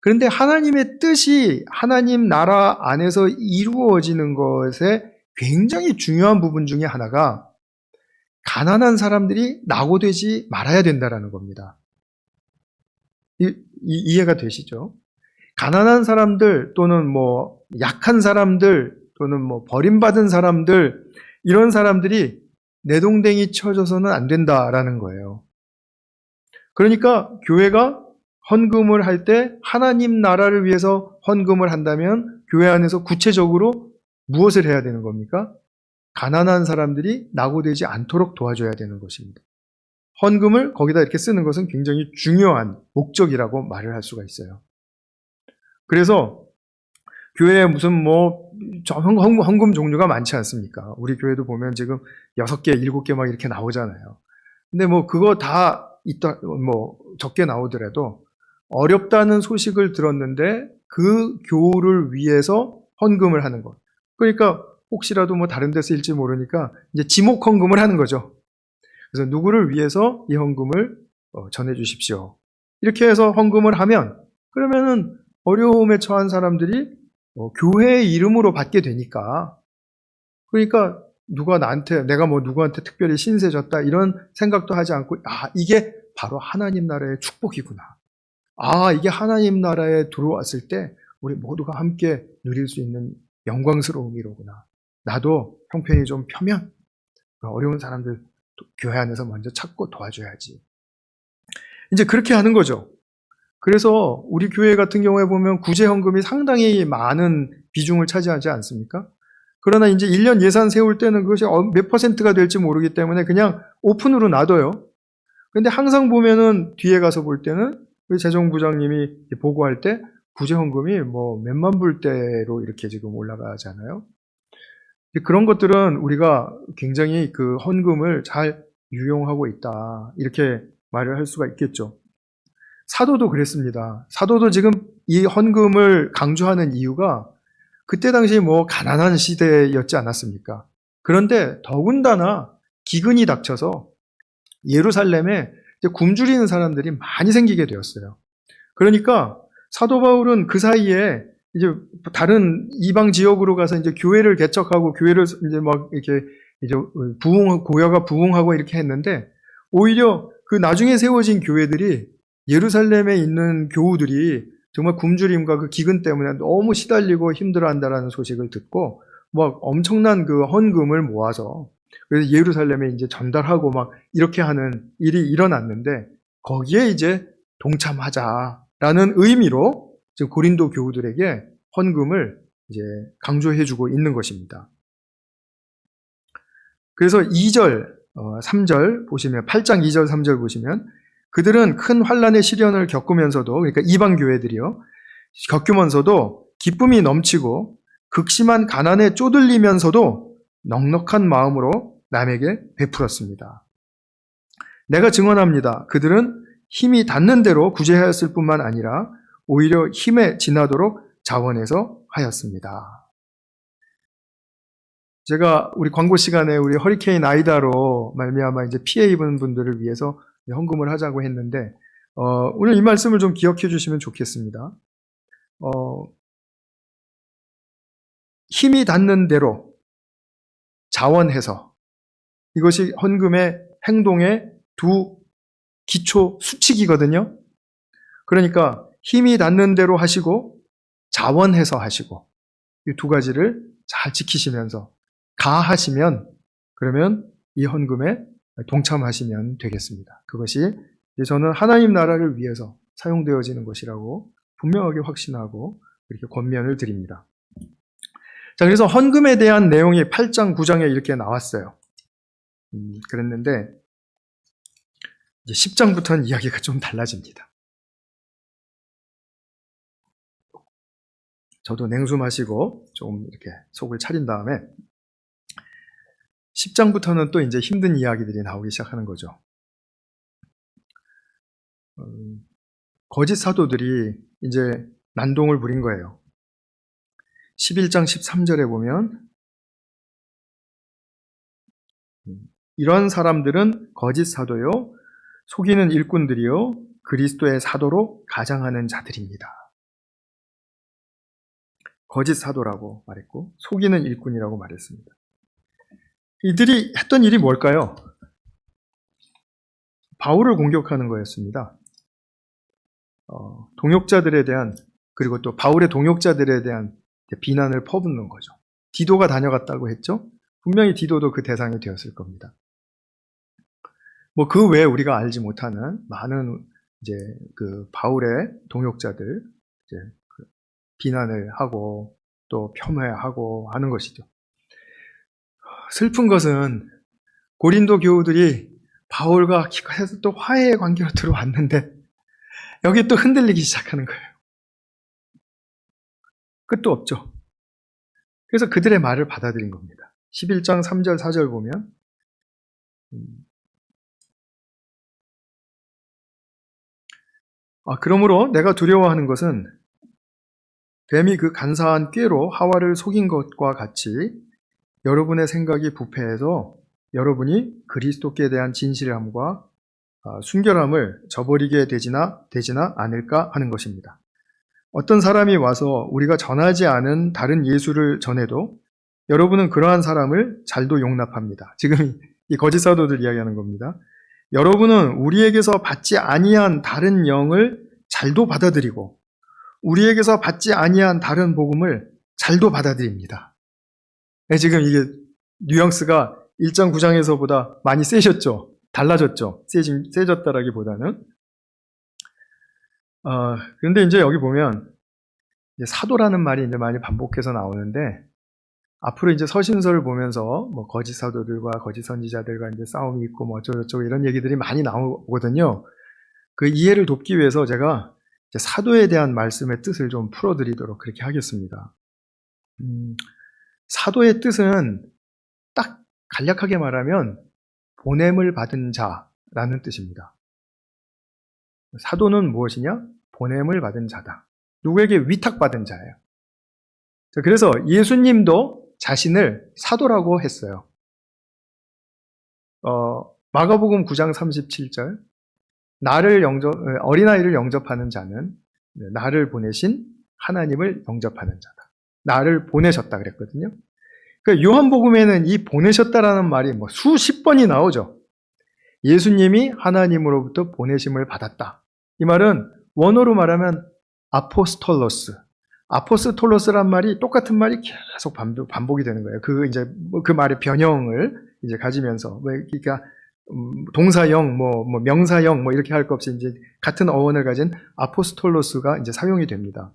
그런데 하나님의 뜻이 하나님 나라 안에서 이루어지는 것에 굉장히 중요한 부분 중에 하나가 가난한 사람들이 낙오되지 말아야 된다라는 겁니다. 이해가 되시죠? 가난한 사람들 또는 약한 사람들 또는 버림받은 사람들 이런 사람들이 내동댕이 쳐져서는 안 된다라는 거예요. 그러니까 교회가 헌금을 할 때 하나님 나라를 위해서 헌금을 한다면 교회 안에서 구체적으로 무엇을 해야 되는 겁니까? 가난한 사람들이 낙오되지 않도록 도와줘야 되는 것입니다. 헌금을 거기다 이렇게 쓰는 것은 굉장히 중요한 목적이라고 말을 할 수가 있어요. 그래서 교회에 무슨 헌금 종류가 많지 않습니까? 우리 교회도 보면 지금 6개, 7개 막 이렇게 나오잖아요. 근데 그거 다 적게 나오더라도 어렵다는 소식을 들었는데 그 교우를 위해서 헌금을 하는 것. 그러니까 혹시라도 다른 데 쓰일지 모르니까 이제 지목 헌금을 하는 거죠. 그래서 누구를 위해서 이 헌금을 전해 주십시오. 이렇게 해서 헌금을 하면 그러면은 어려움에 처한 사람들이 교회의 이름으로 받게 되니까 그러니까 내가 누구한테 특별히 신세 졌다 이런 생각도 하지 않고 이게 바로 하나님 나라의 축복이구나. 이게 하나님 나라에 들어왔을 때 우리 모두가 함께 누릴 수 있는 영광스러움이로구나. 나도 형편이 좀 펴면 어려운 사람들 교회 안에서 먼저 찾고 도와줘야지. 이제 그렇게 하는 거죠. 그래서 우리 교회 같은 경우에 보면 구제헌금이 상당히 많은 비중을 차지하지 않습니까? 그러나 이제 1년 예산 세울 때는 그것이 몇 %가 될지 모르기 때문에 그냥 오픈으로 놔둬요. 근데 항상 보면은 뒤에 가서 볼 때는 우리 재정부장님이 보고할 때 구제헌금이 몇만 불대로 이렇게 지금 올라가잖아요. 그런 것들은 우리가 굉장히 그 헌금을 잘 유용하고 있다. 이렇게 말을 할 수가 있겠죠. 사도도 그랬습니다. 사도도 지금 이 헌금을 강조하는 이유가 그때 당시 가난한 시대였지 않았습니까? 그런데 더군다나 기근이 닥쳐서 예루살렘에 이제 굶주리는 사람들이 많이 생기게 되었어요. 그러니까 사도 바울은 그 사이에 이제 다른 이방 지역으로 가서 이제 교회를 개척하고 교회를 이제 이렇게 이제 고여가 부흥하고 이렇게 했는데 오히려 그 나중에 세워진 교회들이 예루살렘에 있는 교우들이 정말 굶주림과 그 기근 때문에 너무 시달리고 힘들어한다라는 소식을 듣고 막 엄청난 그 헌금을 모아서 그래서 예루살렘에 이제 전달하고 막 이렇게 하는 일이 일어났는데 거기에 이제 동참하자라는 의미로 지금 고린도 교우들에게 헌금을 이제 강조해주고 있는 것입니다. 그래서 2절, 3절 보시면 8장 2절, 3절 보시면 그들은 큰 환난의 시련을 겪으면서도 그러니까 이방 교회들이요. 겪으면서도 기쁨이 넘치고 극심한 가난에 쪼들리면서도 넉넉한 마음으로 남에게 베풀었습니다. 내가 증언합니다. 그들은 힘이 닿는 대로 구제하였을 뿐만 아니라 오히려 힘에 지나도록 자원해서 하였습니다. 제가 우리 광고 시간에 우리 허리케인 아이다로 말미암아 이제 피해 입은 분들을 위해서 헌금을 하자고 했는데 오늘 이 말씀을 좀 기억해 주시면 좋겠습니다. 힘이 닿는 대로 자원해서 이것이 헌금의 행동의 두 기초 수칙이거든요. 그러니까 힘이 닿는 대로 하시고 자원해서 하시고 이 두 가지를 잘 지키시면서 가하시면 그러면 이 헌금에 동참하시면 되겠습니다. 그것이 저는 하나님 나라를 위해서 사용되어지는 것이라고 분명하게 확신하고 이렇게 권면을 드립니다. 자, 그래서 헌금에 대한 내용이 8장, 9장에 이렇게 나왔어요. 그랬는데 이제 10장부터는 이야기가 좀 달라집니다. 저도 냉수 마시고 좀 이렇게 속을 차린 다음에 10장부터는 또 이제 힘든 이야기들이 나오기 시작하는 거죠. 거짓 사도들이 이제 난동을 부린 거예요. 11장 13절에 보면 이런 사람들은 거짓 사도요, 속이는 일꾼들이요, 그리스도의 사도로 가장하는 자들입니다. 거짓 사도라고 말했고 속이는 일꾼이라고 말했습니다. 이들이 했던 일이 뭘까요? 바울을 공격하는 거였습니다. 동역자들에 대한 그리고 또 바울의 동역자들에 대한 비난을 퍼붓는 거죠. 디도가 다녀갔다고 했죠? 분명히 디도도 그 대상이 되었을 겁니다. 뭐 그 외에 우리가 알지 못하는 많은 이제 그 바울의 동역자들 이제 그 비난을 하고 또 폄훼하고 하는 것이죠. 슬픈 것은 고린도 교우들이 바울과 기껏해서 또 화해의 관계로 들어왔는데 여기 또 흔들리기 시작하는 거예요. 끝도 없죠. 그래서 그들의 말을 받아들인 겁니다. 11장 3절 4절 보면 그러므로 내가 두려워하는 것은 뱀이 그 간사한 꾀로 하와를 속인 것과 같이 여러분의 생각이 부패해서 여러분이 그리스도께 대한 진실함과 순결함을 저버리게 되지나 않을까 하는 것입니다. 어떤 사람이 와서 우리가 전하지 않은 다른 예수를 전해도 여러분은 그러한 사람을 잘도 용납합니다. 지금 이 거짓 사도들 이야기하는 겁니다. 여러분은 우리에게서 받지 아니한 다른 영을 잘도 받아들이고 우리에게서 받지 아니한 다른 복음을 잘도 받아들입니다. 지금 이게 뉘앙스가 1장 9장에서보다 많이 세졌죠. 달라졌죠. 세졌다라기보다는. 그런데 이제 여기 보면 이제 사도라는 말이 이제 많이 반복해서 나오는데 앞으로 이제 서신서를 보면서 뭐 거짓 사도들과 거짓 선지자들과 이제 싸움이 있고 뭐 어쩌고저쩌고 이런 얘기들이 많이 나오거든요. 그 이해를 돕기 위해서 제가 이제 사도에 대한 말씀의 뜻을 좀 풀어드리도록 그렇게 하겠습니다. 사도의 뜻은 딱 간략하게 말하면 보냄을 받은 자라는 뜻입니다. 사도는 무엇이냐? 보냄을 받은 자다. 누구에게 위탁받은 자예요. 그래서 예수님도 자신을 사도라고 했어요. 마가복음 9장 37절 어린아이를 영접하는 자는 나를 보내신 하나님을 영접하는 자다. 나를 보내셨다 그랬거든요. 그러니까 요한복음에는 이 보내셨다라는 말이 뭐 수십 번이 나오죠. 예수님이 하나님으로부터 보내심을 받았다. 이 말은 원어로 말하면 아포스톨로스. 아포스톨로스란 말이 똑같은 말이 계속 반복이 되는 거예요. 그 말의 변형을 이제 가지면서 그러니까 동사형, 명사형 이렇게 할 것 없이 이제 같은 어원을 가진 아포스톨로스가 이제 사용이 됩니다.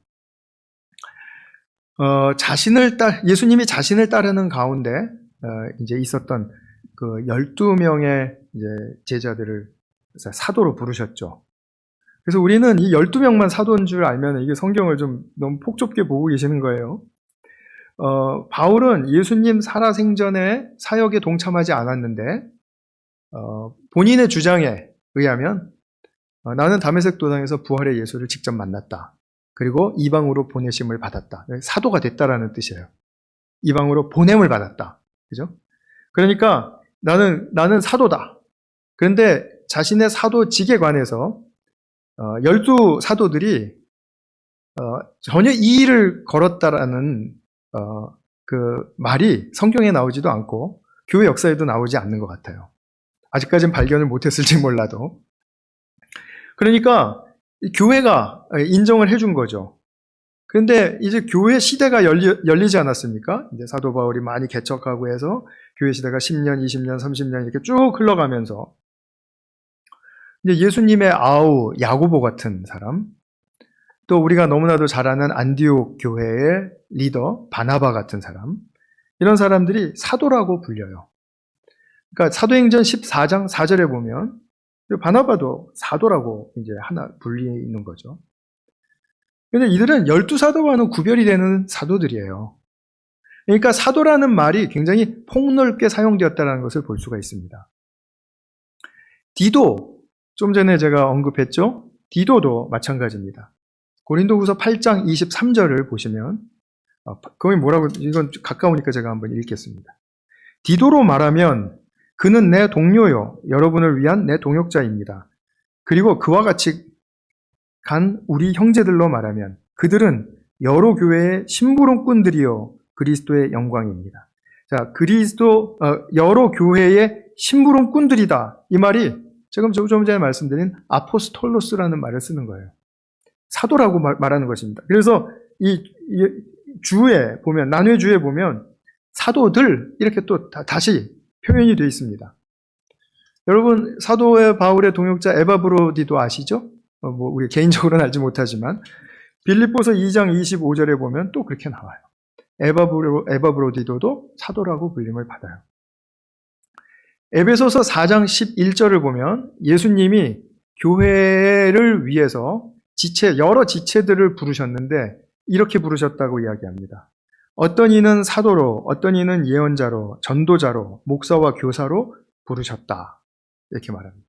예수님이 자신을 따르는 가운데 이제 있었던 그 12명의 이제 제자들을 사도로 부르셨죠. 그래서 우리는 이 12명만 사도인 줄 알면 이게 성경을 좀 너무 폭좁게 보고 계시는 거예요. 바울은 예수님 살아생전에 사역에 동참하지 않았는데, 본인의 주장에 의하면, 나는 다메섹 도상에서 부활의 예수를 직접 만났다. 그리고 이방으로 보내심을 받았다. 사도가 됐다라는 뜻이에요. 이방으로 보냄을 받았다. 그죠? 그러니까 나는 사도다. 그런데 자신의 사도직에 관해서 12사도들이 전혀 이 일을 걸었다라는 그 말이 성경에 나오지도 않고 교회 역사에도 나오지 않는 것 같아요. 아직까지는 발견을 못했을지 몰라도. 그러니까 교회가 인정을 해준 거죠. 그런데 이제 교회 시대가 열리지 않았습니까? 이제 사도 바울이 많이 개척하고 해서 교회 시대가 10년, 20년, 30년 이렇게 쭉 흘러가면서 이제 예수님의 아우 야고보 같은 사람, 또 우리가 너무나도 잘 아는 안디옥 교회의 리더 바나바 같은 사람, 이런 사람들이 사도라고 불려요. 그러니까 사도행전 14장 4절에 보면 바나바도 사도라고 이제 하나 불리는 거죠. 그런데 이들은 12사도와는 구별이 되는 사도들이에요. 그러니까 사도라는 말이 굉장히 폭넓게 사용되었다는 것을 볼 수가 있습니다. 디도, 좀 전에 제가 언급했죠? 디도도 마찬가지입니다. 고린도후서 8장 23절을 보시면 거기 뭐라고, 이건 가까우니까 제가 한번 읽겠습니다. 디도로 말하면 그는 내 동료요, 여러분을 위한 내 동역자입니다. 그리고 그와 같이 간 우리 형제들로 말하면 그들은 여러 교회의 심부름꾼들이요 그리스도의 영광입니다. 자, 여러 교회의 심부름꾼들이다. 이 말이 지금 좀 전에 말씀드린 아포스톨로스라는 말을 쓰는 거예요. 사도라고 말하는 것입니다. 그래서 이 주에 보면, 난회주에 보면 사도들 이렇게 또 다시 표현이 되어 있습니다. 여러분, 사도의 바울의 동역자 에바브로디도 아시죠? 우리 개인적으로는 알지 못하지만 빌립보서 2장 25절에 보면 또 그렇게 나와요. 에바브로디도도 사도라고 불림을 받아요. 에베소서 4장 11절을 보면 예수님이 교회를 위해서 여러 지체들을 부르셨는데 이렇게 부르셨다고 이야기합니다. 어떤 이는 사도로, 어떤 이는 예언자로, 전도자로, 목사와 교사로 부르셨다. 이렇게 말합니다.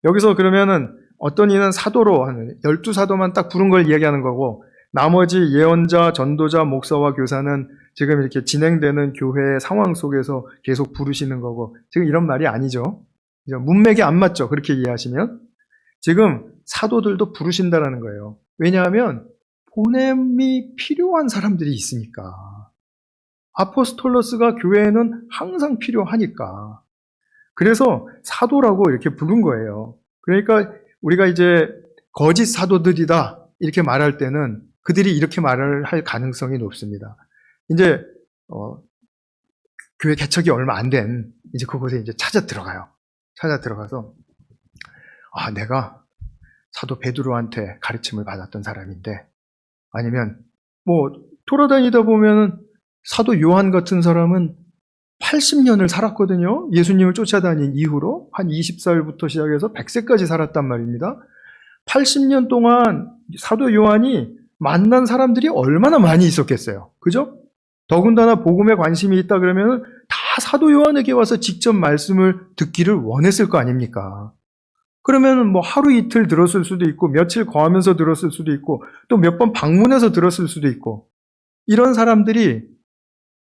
여기서 그러면은 어떤 이는 사도로 하는 12사도만 딱 부른 걸 이야기하는 거고 나머지 예언자, 전도자, 목사와 교사는 지금 이렇게 진행되는 교회의 상황 속에서 계속 부르시는 거고 지금 이런 말이 아니죠. 문맥이 안 맞죠. 그렇게 이해하시면. 지금 사도들도 부르신다라는 거예요. 왜냐하면 보냄이 필요한 사람들이 있으니까. 아포스톨로스가 교회에는 항상 필요하니까. 그래서 사도라고 이렇게 부른 거예요. 그러니까 우리가 이제 거짓 사도들이다 이렇게 말할 때는 그들이 이렇게 말을 할 가능성이 높습니다. 이제 교회 개척이 얼마 안 된 이제 그곳에 이제 찾아 들어가서 내가 사도 베드로한테 가르침을 받았던 사람인데, 아니면 돌아다니다 보면은 사도 요한 같은 사람은 80년을 살았거든요. 예수님을 쫓아다닌 이후로 한 20살부터 시작해서 100세까지 살았단 말입니다. 80년 동안 사도 요한이 만난 사람들이 얼마나 많이 있었겠어요. 그죠? 더군다나 복음에 관심이 있다 그러면 다 사도 요한에게 와서 직접 말씀을 듣기를 원했을 거 아닙니까? 그러면 하루 이틀 들었을 수도 있고 며칠 거하면서 들었을 수도 있고 또 몇 번 방문해서 들었을 수도 있고 이런 사람들이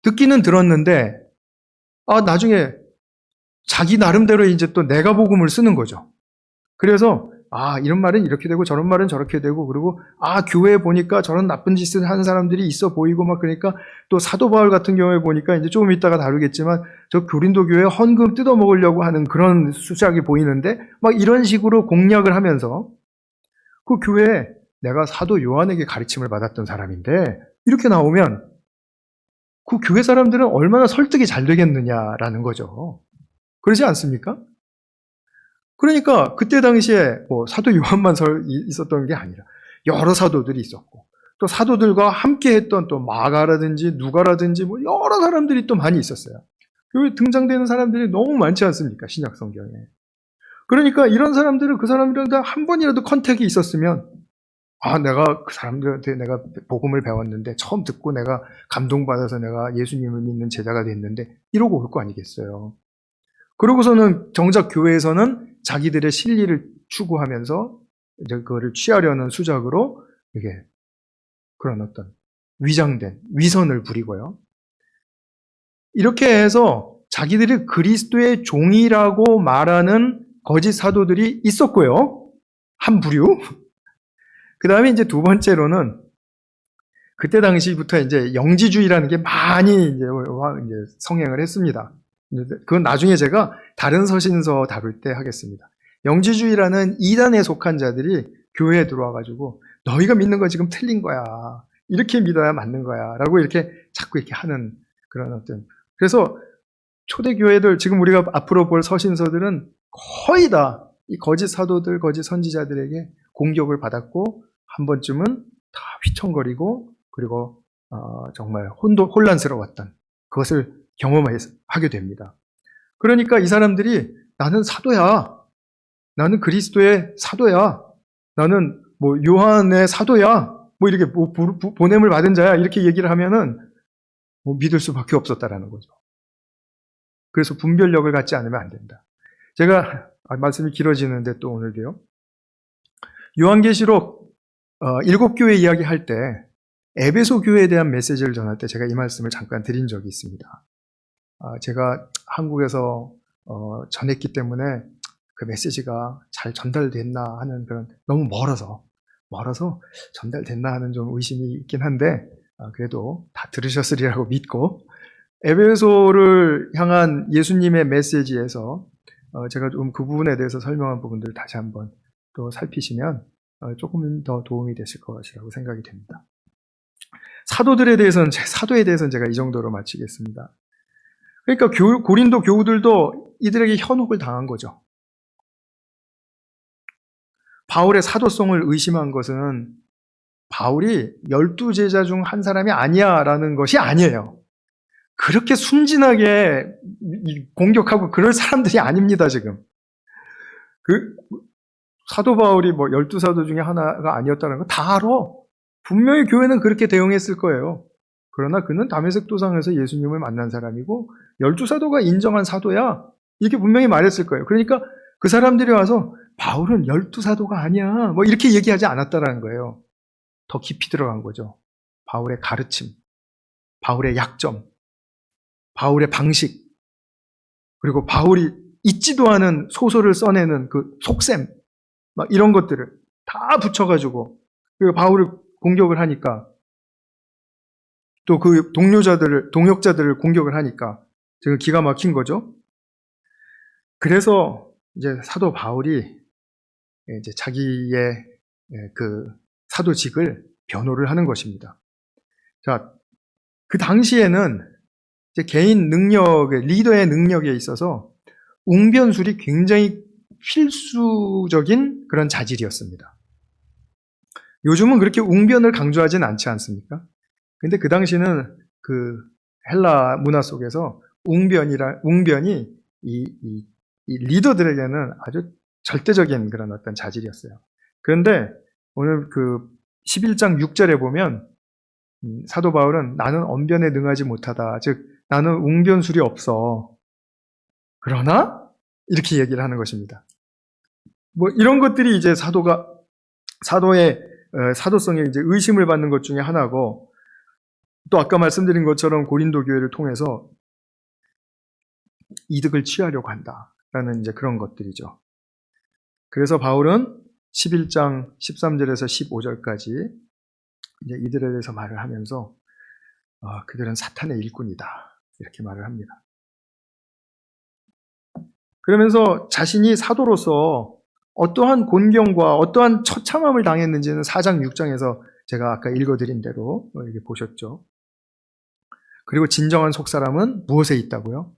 듣기는 들었는데 나중에 자기 나름대로 이제 또 내가 복음을 쓰는 거죠. 그래서 이런 말은 이렇게 되고 저런 말은 저렇게 되고, 그리고 교회에 보니까 저런 나쁜 짓을 하는 사람들이 있어 보이고 막, 그러니까 또 사도 바울 같은 경우에 보니까 이제 조금 이따가 다루겠지만 저 고린도 교회 헌금 뜯어먹으려고 하는 그런 수작이 보이는데, 막 이런 식으로 공략을 하면서 그 교회에 내가 사도 요한에게 가르침을 받았던 사람인데 이렇게 나오면 그 교회 사람들은 얼마나 설득이 잘 되겠느냐라는 거죠. 그러지 않습니까? 그러니까 그때 당시에 뭐 사도 요한만 있었던 게 아니라 여러 사도들이 있었고, 또 사도들과 함께 했던 또 마가라든지 누가라든지 뭐 여러 사람들이 또 많이 있었어요. 여기 등장되는 사람들이 너무 많지 않습니까? 신약 성경에. 그러니까 이런 사람들은 그 사람들한테 한 번이라도 컨택이 있었으면, 내가 그 사람들한테 내가 복음을 배웠는데 처음 듣고 내가 감동받아서 내가 예수님을 믿는 제자가 됐는데 이러고 올 거 아니겠어요. 그러고서는 정작 교회에서는 자기들의 실리를 추구하면서 이제 그거를 취하려는 수작으로 이게 그런 어떤 위장된 위선을 부리고요. 이렇게 해서 자기들이 그리스도의 종이라고 말하는 거짓 사도들이 있었고요. 한 부류. 그 다음에 이제 두 번째로는 그때 당시부터 이제 영지주의라는 게 많이 이제 성행을 했습니다. 그건 나중에 제가 다른 서신서 다룰 때 하겠습니다. 영지주의라는 이단에 속한 자들이 교회에 들어와가지고 너희가 믿는 거 지금 틀린 거야. 이렇게 믿어야 맞는 거야. 라고 이렇게 자꾸 이렇게 하는 그런 어떤. 그래서 초대교회들, 지금 우리가 앞으로 볼 서신서들은 거의 다 이 거짓 사도들, 거짓 선지자들에게 공격을 받았고, 한 번쯤은 다 휘청거리고, 그리고 정말 혼란스러웠던 그것을 경험하게 됩니다. 그러니까 이 사람들이 나는 사도야. 나는 그리스도의 사도야. 나는 뭐 요한의 사도야. 뭐 이렇게 보냄을 받은 자야. 이렇게 얘기를 하면은 뭐 믿을 수밖에 없었다라는 거죠. 그래서 분별력을 갖지 않으면 안 된다. 제가 말씀이 길어지는데 또 오늘도요. 요한계시록 7교회 이야기할 때 에베소 교회에 대한 메시지를 전할 때 제가 이 말씀을 잠깐 드린 적이 있습니다. 제가 한국에서 전했기 때문에 그 메시지가 잘 전달됐나 하는 그런, 너무 멀어서 전달됐나 하는 좀 의심이 있긴 한데, 그래도 다 들으셨으리라고 믿고, 에베소를 향한 예수님의 메시지에서 제가 좀 그 부분에 대해서 설명한 부분들을 다시 한번 또 살피시면 조금 더 도움이 되실 것이라고 생각이 됩니다. 사도에 대해서는 제가 이 정도로 마치겠습니다. 그러니까 고린도 교우들도 이들에게 현혹을 당한 거죠. 바울의 사도성을 의심한 것은 바울이 12제자 중 한 사람이 아니야 라는 것이 아니에요. 그렇게 순진하게 공격하고 그럴 사람들이 아닙니다, 지금. 사도 바울이 뭐 12사도 중에 하나가 아니었다는 거 다 알아. 분명히 교회는 그렇게 대응했을 거예요. 그러나 그는 다메섹 도상에서 예수님을 만난 사람이고 12사도가 인정한 사도야. 이렇게 분명히 말했을 거예요. 그러니까 그 사람들이 와서 바울은 12사도가 아니야. 뭐 이렇게 얘기하지 않았다라는 거예요. 더 깊이 들어간 거죠. 바울의 가르침, 바울의 약점, 바울의 방식, 그리고 바울이 잊지도 않은 소설을 써내는 그 속셈, 막 이런 것들을 다 붙여가지고 바울을 공격을 하니까, 또 그 동역자들을 공격을 하니까 지금 기가 막힌 거죠. 그래서 이제 사도 바울이 이제 자기의 그 사도직을 변호를 하는 것입니다. 자, 그 당시에는 이제 개인 능력의, 리더의 능력에 있어서 웅변술이 굉장히 필수적인 그런 자질이었습니다. 요즘은 그렇게 웅변을 강조하진 않지 않습니까? 근데 그 당시는 그 헬라 문화 속에서 웅변이 이 리더들에게는 아주 절대적인 그런 어떤 자질이었어요. 그런데 오늘 그 11장 6절에 보면 사도 바울은 나는 언변에 능하지 못하다. 즉 나는 웅변술이 없어. 그러나 이렇게 얘기를 하는 것입니다. 뭐 이런 것들이 이제 사도의 사도성에 이제 의심을 받는 것 중에 하나고, 또 아까 말씀드린 것처럼 고린도 교회를 통해서 이득을 취하려고 한다라는 이제 그런 것들이죠. 그래서 바울은 11장 13절에서 15절까지 이제 이들에 대해서 말을 하면서 그들은 사탄의 일꾼이다 이렇게 말을 합니다. 그러면서 자신이 사도로서 어떠한 곤경과 어떠한 처참함을 당했는지는 4장 6장에서 제가 아까 읽어드린 대로 이렇게 보셨죠. 그리고 진정한 속사람은 무엇에 있다고요?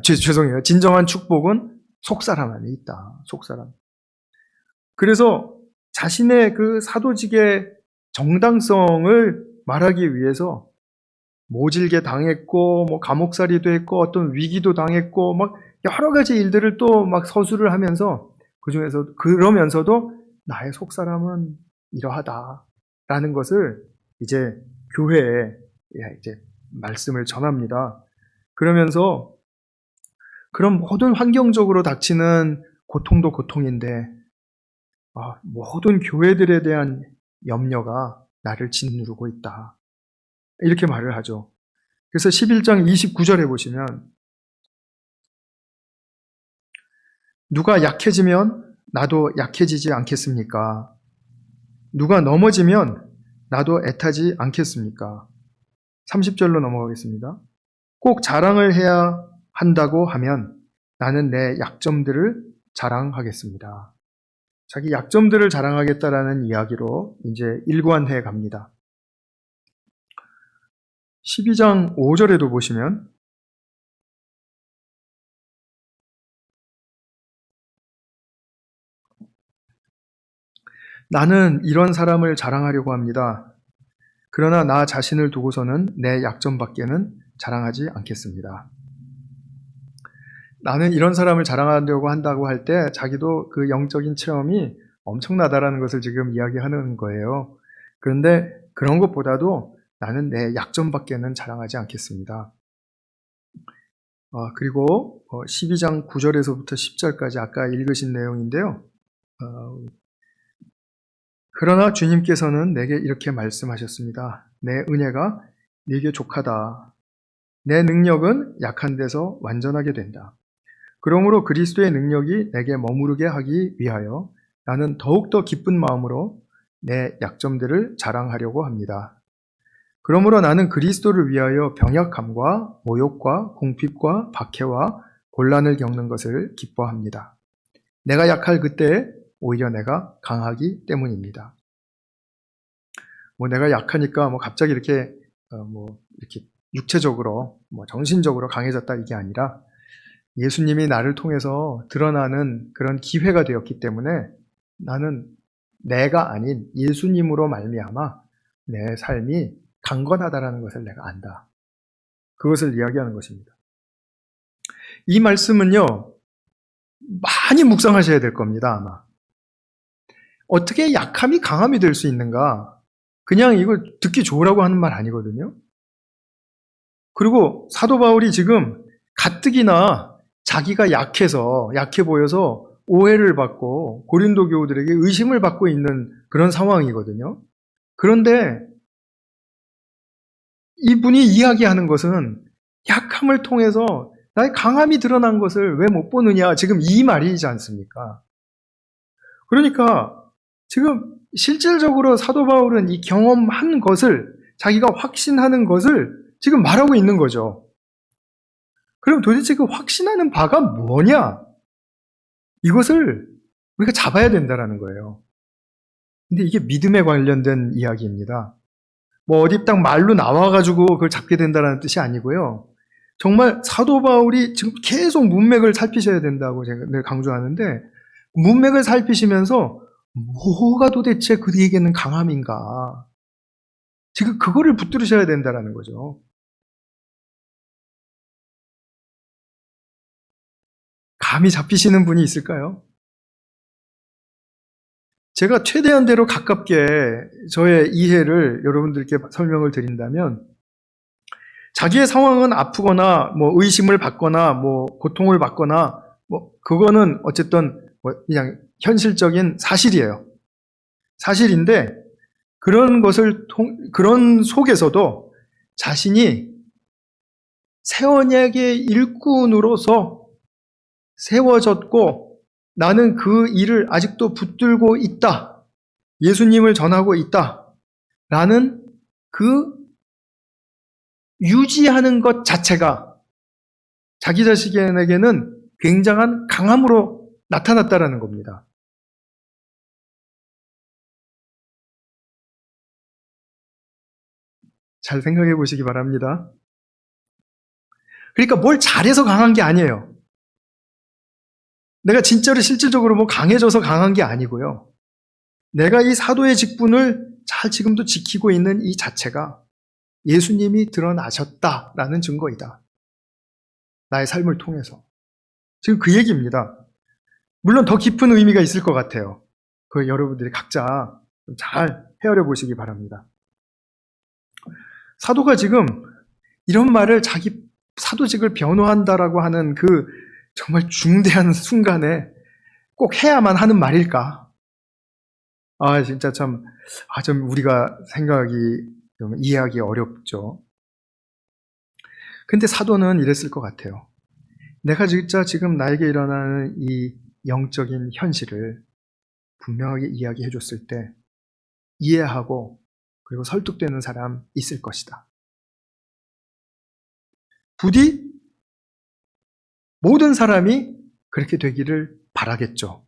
죄송해요. 진정한 축복은 속사람 안에 있다. 속사람. 그래서 자신의 그 사도직의 정당성을 말하기 위해서 모질게 당했고, 감옥살이도 했고, 어떤 위기도 당했고, 여러 가지 일들을 또 서술을 하면서 그러면서도 나의 속사람은 이러하다라는 것을 이제 교회에 이제 말씀을 전합니다. 그러면서 그런 모든 환경적으로 닥치는 고통도 고통인데, 모든 교회들에 대한 염려가 나를 짓누르고 있다. 이렇게 말을 하죠. 그래서 11장 29절에 보시면 누가 약해지면 나도 약해지지 않겠습니까? 누가 넘어지면 나도 애타지 않겠습니까? 30절로 넘어가겠습니다. 꼭 자랑을 해야 한다고 하면 나는 내 약점들을 자랑하겠습니다. 자기 약점들을 자랑하겠다라는 이야기로 이제 일관해 갑니다. 12장 5절에도 보시면 나는 이런 사람을 자랑하려고 합니다. 그러나 나 자신을 두고서는 내 약점밖에는 자랑하지 않겠습니다. 나는 이런 사람을 자랑하려고 한다고 할 때 자기도 그 영적인 체험이 엄청나다라는 것을 지금 이야기하는 거예요. 그런데 그런 것보다도 나는 내 약점밖에는 자랑하지 않겠습니다. 그리고 12장 9절에서부터 10절까지 아까 읽으신 내용인데요. 그러나 주님께서는 내게 이렇게 말씀하셨습니다. 내 은혜가 네게 족하다. 내 능력은 약한 데서 완전하게 된다. 그러므로 그리스도의 능력이 내게 머무르게 하기 위하여 나는 더욱더 기쁜 마음으로 내 약점들을 자랑하려고 합니다. 그러므로 나는 그리스도를 위하여 병약함과 모욕과 공핍과 박해와 곤란을 겪는 것을 기뻐합니다. 내가 약할 그때에 오히려 내가 강하기 때문입니다. 내가 약하니까 갑자기 이렇게 육체적으로 정신적으로 강해졌다 이게 아니라 예수님이 나를 통해서 드러나는 그런 기회가 되었기 때문에 나는 내가 아닌 예수님으로 말미암아 내 삶이 강건하다라는 것을 내가 안다. 그것을 이야기하는 것입니다. 이 말씀은요, 많이 묵상하셔야 될 겁니다, 아마. 어떻게 약함이 강함이 될 수 있는가? 그냥 이거 듣기 좋으라고 하는 말 아니거든요. 그리고 사도 바울이 지금 가뜩이나 자기가 약해 보여서 오해를 받고 고린도 교우들에게 의심을 받고 있는 그런 상황이거든요. 그런데 이분이 이야기하는 것은 약함을 통해서 나의 강함이 드러난 것을 왜 못 보느냐, 지금 이 말이지 않습니까? 그러니까 지금 실질적으로 사도 바울은 이 경험한 것을, 자기가 확신하는 것을 지금 말하고 있는 거죠. 그럼 도대체 그 확신하는 바가 뭐냐? 이것을 우리가 잡아야 된다는 거예요. 근데 이게 믿음에 관련된 이야기입니다. 어디 딱 말로 나와가지고 그걸 잡게 된다는 뜻이 아니고요. 정말 사도 바울이 지금 계속 문맥을 살피셔야 된다고 제가 늘 강조하는데, 문맥을 살피시면서 뭐가 도대체 그에게는 강함인가? 지금 그거를 붙들으셔야 된다는 거죠. 감이 잡히시는 분이 있을까요? 제가 최대한대로 가깝게 저의 이해를 여러분들께 설명을 드린다면, 자기의 상황은 아프거나 의심을 받거나 고통을 받거나 그거는 어쨌든 그냥 현실적인 사실이에요. 사실인데 그런 속에서도 자신이 새 언약의 일꾼으로서 세워졌고 나는 그 일을 아직도 붙들고 있다. 예수님을 전하고 있다. 라는 그 유지하는 것 자체가 자기 자신에게는 굉장한 강함으로 나타났다라는 겁니다. 잘 생각해 보시기 바랍니다. 그러니까 뭘 잘해서 강한 게 아니에요. 내가 진짜로 실질적으로 뭐 강해져서 강한 게 아니고요. 내가 이 사도의 직분을 잘 지금도 지키고 있는 이 자체가 예수님이 드러나셨다라는 증거이다. 나의 삶을 통해서. 지금 그 얘기입니다. 물론 더 깊은 의미가 있을 것 같아요. 그 여러분들이 각자 잘 헤아려 보시기 바랍니다. 사도가 지금 이런 말을 자기 사도직을 변호한다라고 하는 그 정말 중대한 순간에 꼭 해야만 하는 말일까? 진짜 좀 우리가 생각이 좀 이해하기 어렵죠. 근데 사도는 이랬을 것 같아요. 내가 진짜 지금 나에게 일어나는 이 영적인 현실을 분명하게 이야기해 줬을 때 이해하고 그리고 설득되는 사람 있을 것이다. 부디 모든 사람이 그렇게 되기를 바라겠죠.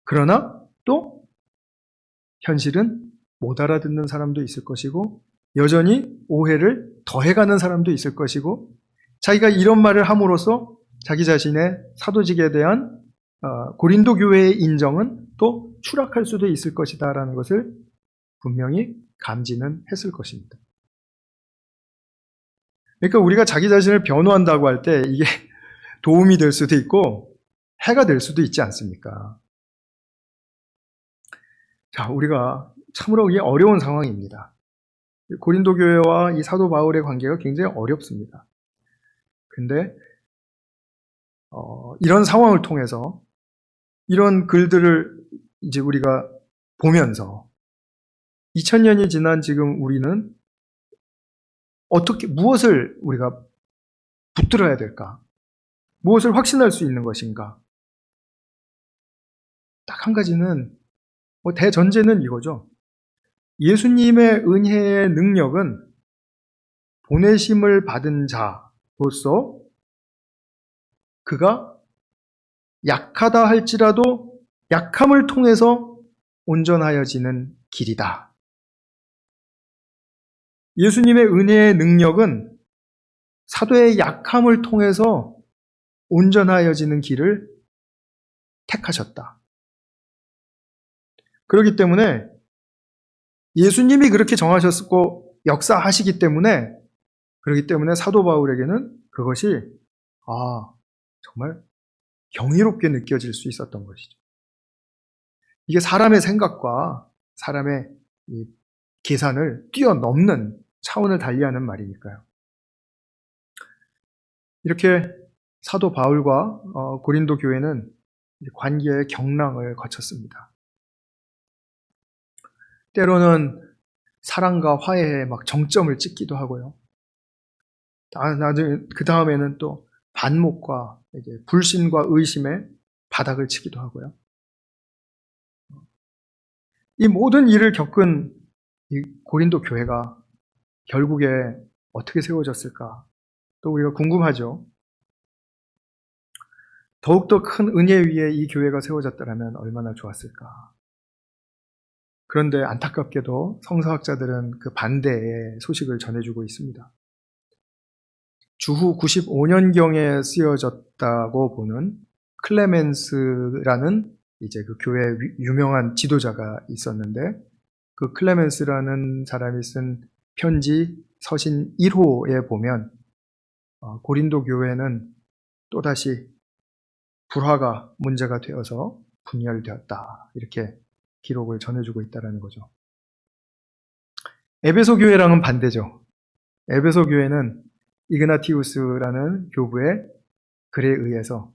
그러나 또 현실은 못 알아듣는 사람도 있을 것이고 여전히 오해를 더해가는 사람도 있을 것이고 자기가 이런 말을 함으로써 자기 자신의 사도직에 대한 고린도 교회의 인정은 또 추락할 수도 있을 것이다 라는 것을 분명히 감지는 했을 것입니다. 그러니까 우리가 자기 자신을 변호한다고 할 때 이게 도움이 될 수도 있고 해가 될 수도 있지 않습니까? 자, 우리가 참으로 이게 어려운 상황입니다. 고린도 교회와 이 사도 바울의 관계가 굉장히 어렵습니다. 근데 이런 상황을 통해서 이런 글들을 이제 우리가 보면서 2000년이 지난 지금 우리는 무엇을 우리가 붙들어야 될까? 무엇을 확신할 수 있는 것인가? 딱 한 가지는, 대전제는 이거죠. 예수님의 은혜의 능력은 보내심을 받은 자로서 그가 약하다 할지라도 약함을 통해서 온전하여지는 길이다. 예수님의 은혜의 능력은 사도의 약함을 통해서 온전하여지는 길을 택하셨다. 그렇기 때문에 예수님이 그렇게 정하셨고 역사하시기 때문에 그렇기 때문에 사도 바울에게는 그것이 정말 경이롭게 느껴질 수 있었던 것이죠. 이게 사람의 생각과 사람의 이 계산을 뛰어넘는 차원을 달리하는 말이니까요. 이렇게 사도 바울과 고린도 교회는 관계의 경랑을 거쳤습니다. 때로는 사랑과 화해에 막 정점을 찍기도 하고요. 나중에 그 다음에는 또 반목과 이제 불신과 의심에 바닥을 치기도 하고요. 이 모든 일을 겪은 이 고린도 교회가 결국에 어떻게 세워졌을까? 또 우리가 궁금하죠. 더욱더 큰 은혜 위에 이 교회가 세워졌다면 얼마나 좋았을까? 그런데 안타깝게도 성서학자들은 그 반대의 소식을 전해주고 있습니다. 주후 95년경에 쓰여졌다고 보는 클레멘스라는 이제 그 교회의 유명한 지도자가 있었는데 그 클레멘스라는 사람이 쓴 편지 서신 1호에 보면 고린도 교회는 또다시 불화가 문제가 되어서 분열되었다. 이렇게 기록을 전해주고 있다는 거죠. 에베소 교회랑은 반대죠. 에베소 교회는 이그나티우스라는 교부의 글에 의해서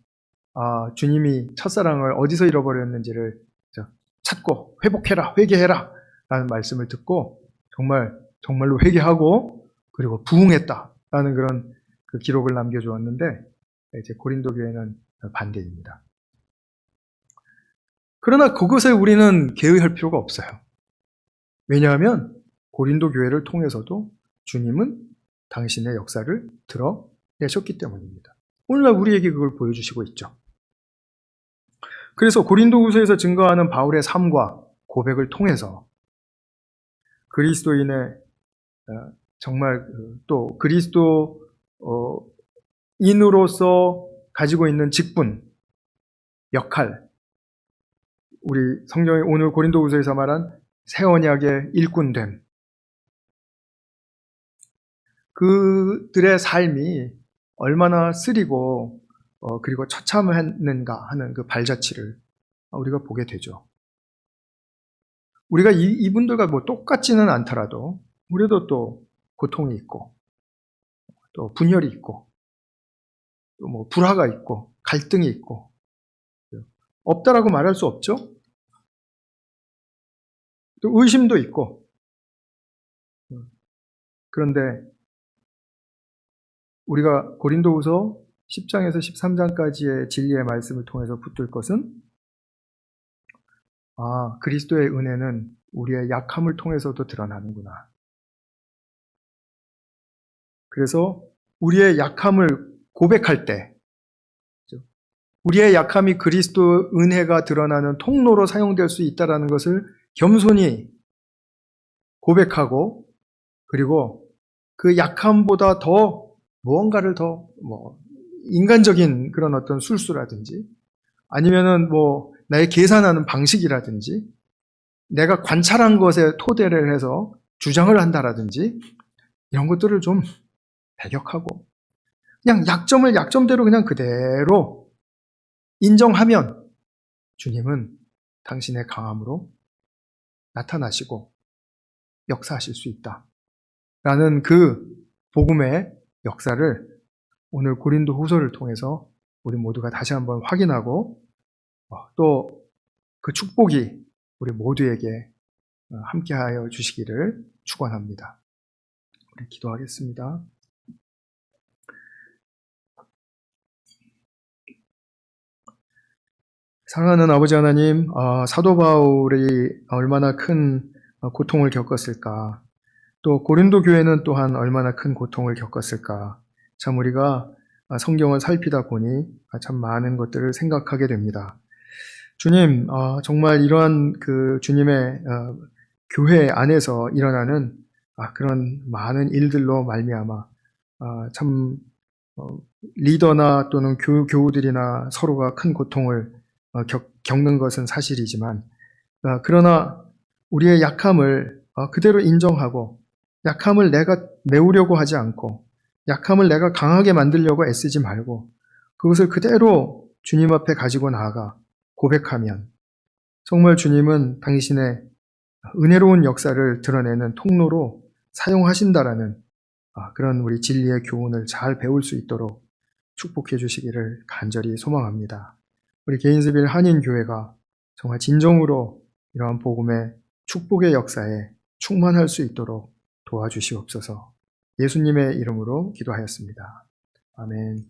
주님이 첫사랑을 어디서 잃어버렸는지를 찾고 회복해라, 회개해라 라는 말씀을 듣고 정말로 회개하고 그리고 부흥했다라는 그런 그 기록을 남겨주었는데 이제 고린도 교회는 반대입니다. 그러나 그것에 우리는 개의할 필요가 없어요. 왜냐하면 고린도 교회를 통해서도 주님은 당신의 역사를 드러내셨기 때문입니다. 오늘날 우리에게 그걸 보여주시고 있죠. 그래서 고린도후서에서 증거하는 바울의 삶과 고백을 통해서 그리스도인의 정말 또 그리스도인으로서 가지고 있는 직분, 역할, 우리 성경의 오늘 고린도후서에서 말한 새 언약의 일꾼됨, 그들의 삶이 얼마나 쓰리고 그리고 처참했는가 하는 그 발자취를 우리가 보게 되죠. 우리가 이분들과 뭐 똑같지는 않더라도 우리도 또 고통이 있고 또 분열이 있고 또 뭐 불화가 있고 갈등이 있고 없다라고 말할 수 없죠. 또 의심도 있고. 그런데 우리가 고린도후서 10장에서 13장까지의 진리의 말씀을 통해서 붙들 것은 그리스도의 은혜는 우리의 약함을 통해서도 드러나는구나. 그래서 우리의 약함을 고백할 때 우리의 약함이 그리스도 은혜가 드러나는 통로로 사용될 수 있다는 것을 겸손히 고백하고 그리고 그 약함보다 더 무언가를 더 인간적인 그런 어떤 술수라든지 아니면은 나의 계산하는 방식이라든지 내가 관찰한 것에 토대를 해서 주장을 한다라든지 이런 것들을 좀 배격하고 그냥 약점을 약점대로 그냥 그대로 인정하면 주님은 당신의 강함으로 나타나시고 역사하실 수 있다. 라는 그 복음의 역사를 오늘 고린도 후서를 통해서 우리 모두가 다시 한번 확인하고 또 그 축복이 우리 모두에게 함께하여 주시기를 축원합니다. 우리 기도하겠습니다. 사랑하는 아버지 하나님, 사도 바울이 얼마나 큰 고통을 겪었을까, 또 고린도 교회는 또한 얼마나 큰 고통을 겪었을까. 참 우리가 성경을 살피다 보니 참 많은 것들을 생각하게 됩니다. 주님, 정말 이러한 그 주님의 교회 안에서 일어나는 그런 많은 일들로 말미암아 참 리더나 또는 교우들이나 서로가 큰 고통을 겪는 것은 사실이지만 그러나 우리의 약함을 그대로 인정하고 약함을 내가 메우려고 하지 않고 약함을 내가 강하게 만들려고 애쓰지 말고 그것을 그대로 주님 앞에 가지고 나아가 고백하면 정말 주님은 당신의 은혜로운 역사를 드러내는 통로로 사용하신다라는 그런 우리 진리의 교훈을 잘 배울 수 있도록 축복해 주시기를 간절히 소망합니다. 우리 게인스빌 한인교회가 정말 진정으로 이러한 복음의 축복의 역사에 충만할 수 있도록 도와주시옵소서. 예수님의 이름으로 기도하였습니다. 아멘.